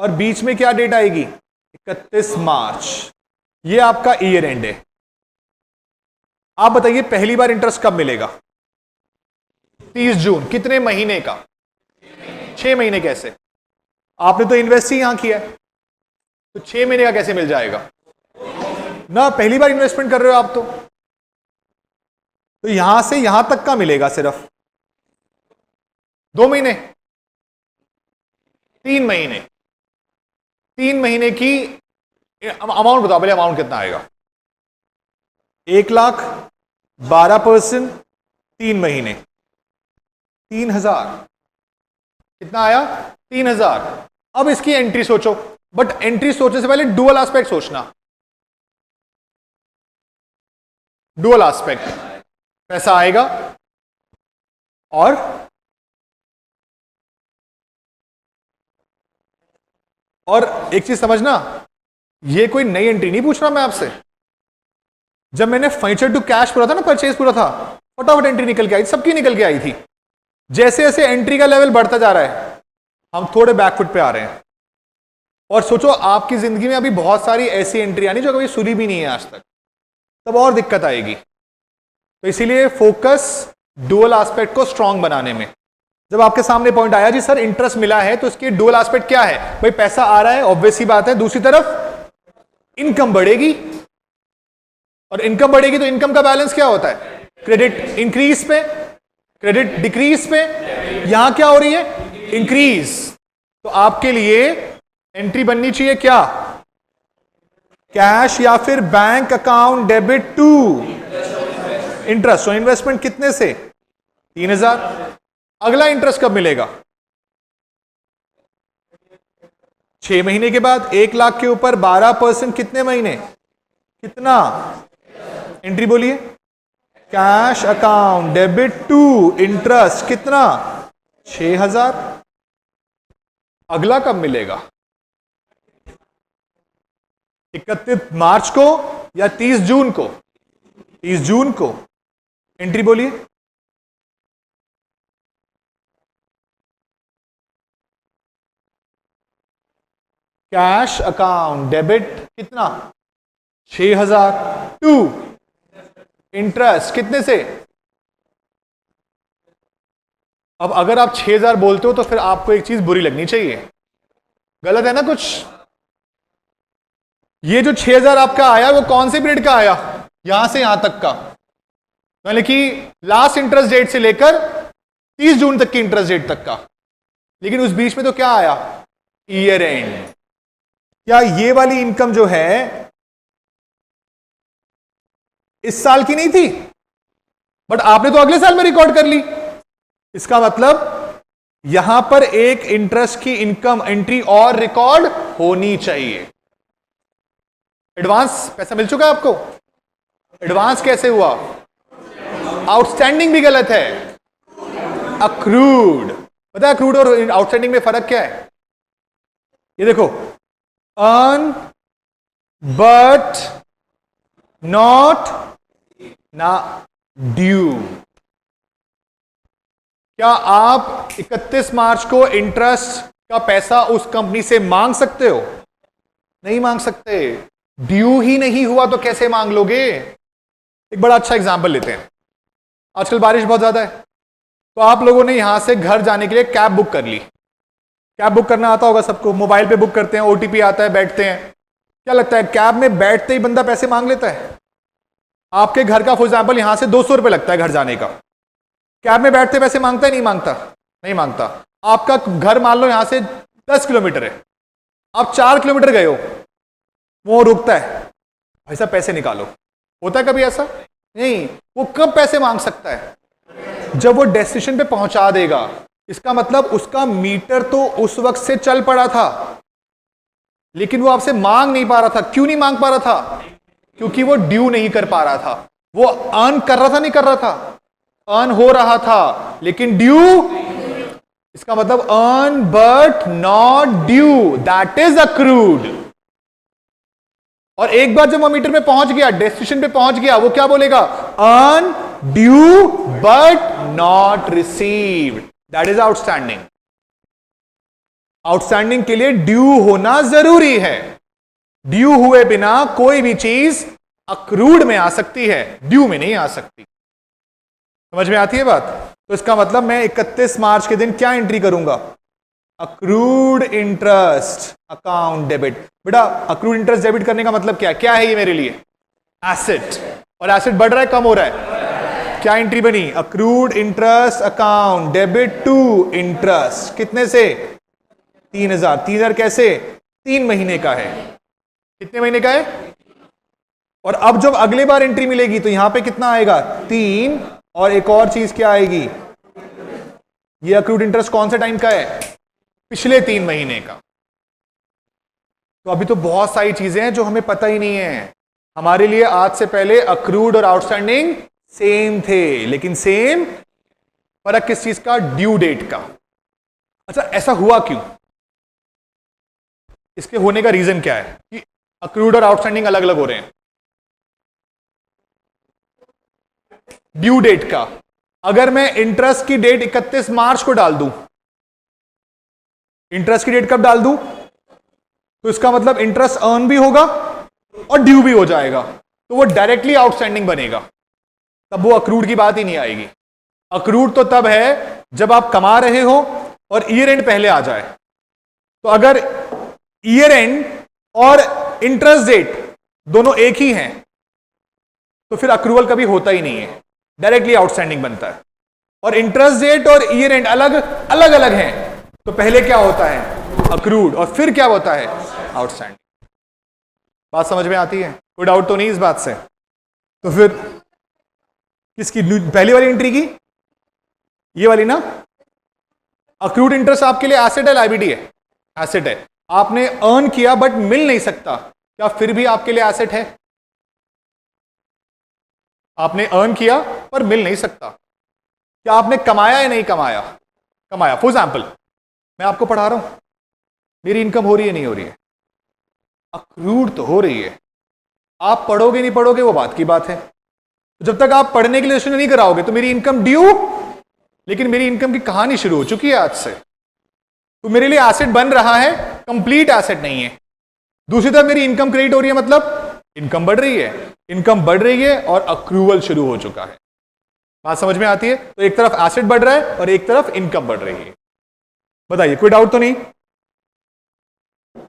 और बीच में क्या डेट आएगी? 31 मार्च। ये आपका ईयर एंड है। आप बताइए पहली बार इंटरेस्ट कब मिलेगा? 30 जून। कितने महीने का? 6 महीने। कैसे? आपने तो इन्वेस्ट ही यहां किया है, तो 6 महीने का कैसे मिल जाएगा ना? पहली बार इन्वेस्टमेंट कर रहे हो आप तो यहां से यहां तक का मिलेगा सिर्फ 2 महीने, 3 महीने। 3 महीने की अमाउंट बताओ पहले, अमाउंट कितना आएगा? 1,00,000, 12%, 3 महीने, 3,000। कितना आया? 3,000। अब इसकी एंट्री सोचो, बट एंट्री सोचने से पहले डुअल एस्पेक्ट सोचना। डुअल एस्पेक्ट, पैसा आएगा और एक चीज समझना, ये कोई नई एंट्री नहीं पूछ रहा मैं आपसे। जब मैंने फर्नीचर टू कैश पूरा था ना, परचेज पूरा था, फटाफट एंट्री निकल के आई, सबकी निकल के आई थी। जैसे जैसे एंट्री का लेवल बढ़ता जा रहा है, हम थोड़े बैकफुट पे आ रहे हैं। और सोचो आपकी जिंदगी में अभी बहुत सारी ऐसी एंट्री आनी जो कभी सुनी भी नहीं है आज तक, तब और दिक्कत आएगी। तो इसीलिए फोकस डुअल एस्पेक्ट को स्ट्रांग बनाने में। जब आपके सामने पॉइंट आया जी सर इंटरेस्ट मिला है, तो इसके डुअल एस्पेक्ट क्या है? भाई पैसा आ रहा है, ऑब्वियस ही बात है। दूसरी तरफ इनकम बढ़ेगी, और इनकम बढ़ेगी तो इनकम का बैलेंस क्या होता है? क्रेडिट इंक्रीज पे, क्रेडिट डिक्रीज पे। यहां क्या हो रही है? इंक्रीज। तो आपके लिए एंट्री बननी चाहिए क्या? कैश या फिर bank account debit to interest. तो इन्वेस्टमेंट कितने से? 3,000। अगला इंटरेस्ट कब मिलेगा? 6 महीने के बाद। 1,00,000 के ऊपर 12% कितने महीने? कितना? एंट्री बोलिए। Cash account debit to interest कितना? 6,000। अगला कब मिलेगा? 31 मार्च को या 30 जून को? 30 जून को। एंट्री बोलिए। कैश अकाउंट डेबिट कितना? 6,000 टू इंटरेस्ट कितने से? अब अगर आप 6,000 बोलते हो तो फिर आपको एक चीज बुरी लगनी चाहिए, गलत है ना कुछ? ये जो 6,000 आपका आया वो कौन से पीरियड का आया? यहां से यहां तक का, यानी कि लास्ट इंटरेस्ट डेट से लेकर 30 जून तक की इंटरेस्ट डेट तक का। लेकिन उस बीच में तो क्या आया? Year and. क्या ये वाली इनकम जो है इस साल की नहीं थी, बट आपने तो अगले साल में रिकॉर्ड कर ली। इसका मतलब यहां पर एक इंटरेस्ट की इनकम एंट्री और रिकॉर्ड होनी चाहिए। एडवांस पैसा मिल चुका है आपको? एडवांस कैसे हुआ? आउटस्टैंडिंग भी गलत है, अक्रूड। पता है अक्रूड और आउटस्टैंडिंग में फर्क क्या है? ये देखो, अर्न बट नॉट ना ड्यू। क्या आप 31 मार्च को इंटरेस्ट का पैसा उस कंपनी से मांग सकते हो? नहीं मांग सकते। ड्यू ही नहीं हुआ तो कैसे मांग लोगे? एक बड़ा अच्छा एग्जांपल लेते हैं। आजकल बारिश बहुत ज्यादा है, तो आप लोगों ने यहां से घर जाने के लिए कैब बुक कर ली। कैब बुक करना आता होगा सबको, मोबाइल पे बुक करते हैं, ओटीपी आता है, बैठते हैं। क्या लगता है कैब में बैठते ही बंदा पैसे मांग लेता है? आपके घर का फॉर एग्जाम्पल यहां से 200 रुपये लगता है घर जाने का, कैब में बैठते पैसे मांगता है? नहीं मांगता, नहीं मांगता। आपका घर मान लो यहां से 10 किलोमीटर है, आप 4 किलोमीटर गए हो, वो रुकता है, भाई साहब पैसे निकालो। होता है कभी ऐसा? नहीं। वो कब पैसे मांग सकता है? जब वो डेस्टिनेशन पे पहुंचा देगा। इसका मतलब उसका मीटर तो उस वक्त से चल पड़ा था, लेकिन वो आपसे मांग नहीं पा रहा था। क्यों नहीं मांग पा रहा था? क्योंकि वो ड्यू नहीं कर पा रहा था। वो अर्न कर रहा था, नहीं कर रहा था? अर्न हो रहा था, लेकिन ड्यू। इसका मतलब earn but not due, that is accrued. और एक बार जब वो मीटर पे पहुंच गया, डेस्टिनेशन पे पहुंच गया, वो क्या बोलेगा? Earn due but not received, that is outstanding. Outstanding के लिए ड्यू होना जरूरी है। ड्यू हुए बिना कोई भी चीज अक्रूड में आ सकती है, ड्यू में नहीं आ सकती। समझ में आती है बात? तो इसका मतलब मैं 31 मार्च के दिन क्या एंट्री करूंगा? Accrued interest account debit. बेटा अक्रूड इंटरेस्ट डेबिट करने का मतलब क्या क्या है ये मेरे लिए? एसेट। और एसेट बढ़ रहा है कम हो रहा है? क्या एंट्री बनी? Accrued interest account debit to interest. कितने से? 3000। 3000 कैसे? 3 महीने का है। कितने महीने का है? और अब जब अगली बार एंट्री मिलेगी तो यहां पे कितना आएगा? 3। और एक और चीज क्या आएगी? ये अक्रूड इंटरेस्ट कौन से टाइम का है? पिछले 3 महीने का। तो अभी तो बहुत सारी चीजें हैं जो हमें पता ही नहीं है। हमारे लिए आज से पहले अक्रूड और आउटस्टैंडिंग सेम थे, लेकिन सेम फर्क किस चीज का? ड्यू डेट का। अच्छा ऐसा हुआ क्यों? इसके होने का रीजन क्या है कि अक्रूड और आउटस्टैंडिंग अलग अलग हो रहे हैं? ड्यू डेट का। अगर मैं इंटरेस्ट की डेट 31 मार्च को डाल दूं, इंटरेस्ट की डेट कब डाल दूं? तो इसका मतलब इंटरेस्ट अर्न भी होगा और ड्यू भी हो जाएगा, तो वो डायरेक्टली आउटस्टैंडिंग बनेगा। तब वो अक्रूड की बात ही नहीं आएगी। अक्रूड तो तब है जब आप कमा रहे हो और ईयर एंड पहले आ जाए। तो अगर ईयर एंड और इंटरेस्ट डेट दोनों एक ही हैं तो फिर अक्रूवल कभी होता ही नहीं है, डायरेक्टली आउटस्टैंडिंग बनता है। और इंटरेस्ट डेट और ईयर एंड अलग अलग हैं तो पहले क्या होता है? अक्रूड, और फिर क्या होता है? आउटस्टैंडिंग। बात समझ में आती है? कोई डाउट तो नहीं इस बात से? तो फिर किसकी पहली वाली एंट्री की? ये वाली ना। अक्रूड इंटरेस्ट आपके लिए एसेट है लायबिलिटी है? एसेट है। आपने अर्न किया बट मिल नहीं सकता, क्या फिर भी आपके लिए एसेट है? आपने अर्न किया पर मिल नहीं सकता। क्या आपने कमाया या नहीं कमाया? कमाया। फॉर एग्जाम्पल मैं आपको पढ़ा रहा हूं, मेरी इनकम हो रही है नहीं हो रही है? अक्रूड तो हो रही है। आप पढ़ोगे नहीं पढ़ोगे वो बात की बात है। जब तक आप पढ़ने के लिए रजिस्टर नहीं कराओगे तो मेरी इनकम ड्यू, लेकिन मेरी इनकम की कहानी शुरू हो चुकी है आज से। तो मेरे लिए एसेट बन रहा है, कंप्लीट एसेट नहीं है। दूसरी तरफ मेरी इनकम क्रेडिट हो रही है, मतलब इनकम बढ़ रही है। इनकम बढ़ रही है और अक्रूवल शुरू हो चुका है। बात समझ में आती है? तो एक तरफ एसेट बढ़ रहा है और एक तरफ इनकम बढ़ रही है। बताइए कोई डाउट तो नहीं?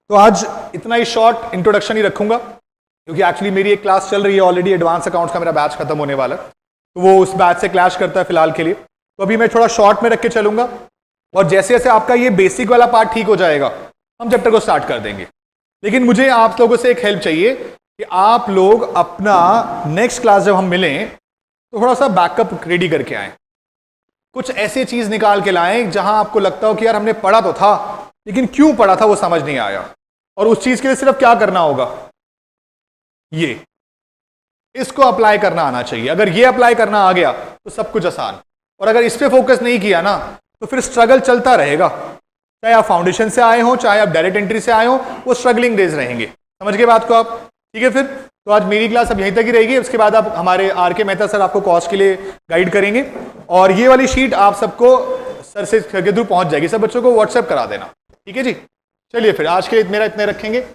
तो आज इतना ही शॉर्ट इंट्रोडक्शन ही रखूंगा क्योंकि एक्चुअली मेरी एक क्लास चल रही है ऑलरेडी, एडवांस अकाउंट्स का मेरा बैच खत्म होने वाला है, तो वो उस बैच से क्लैश करता है फिलहाल के लिए। तो अभी मैं थोड़ा शॉर्ट में रख के चलूंगा और जैसे जैसे आपका ये बेसिक वाला पार्ट ठीक हो जाएगा हम चैप्टर को स्टार्ट कर देंगे। लेकिन मुझे आप लोगों से एक हेल्प चाहिए कि आप लोग अपना नेक्स्ट क्लास जब हम मिलें तो थोड़ा सा बैकअप रेडी करके आएं। कुछ ऐसी चीज निकाल के लाएं जहां आपको लगता हो कि यार हमने पढ़ा तो था लेकिन क्यों पढ़ा था वो समझ नहीं आया, और उस चीज के लिए सिर्फ क्या करना होगा? ये इसको अप्लाई करना आना चाहिए। अगर ये अप्लाई करना आ गया तो सब कुछ आसान। और अगर इस पे फोकस नहीं किया ना तो फिर स्ट्रगल चलता रहेगा। चाहे आप फाउंडेशन से आए हो चाहे आप डायरेक्ट एंट्री से आए हो, वो स्ट्रगलिंग डेज रहेंगे। समझ गए बात को आप? ठीक है, फिर तो आज मेरी क्लास अब यहीं तक ही रहेगी। उसके बाद आप हमारे आर.के. मेहता सर आपको कॉस्ट के लिए गाइड करेंगे और ये वाली शीट आप सबको सर से के थ्रू पहुंच जाएगी। सब बच्चों को व्हाट्सएप करा देना। ठीक है जी, चलिए फिर आज के लिए मेरा इतने रखेंगे।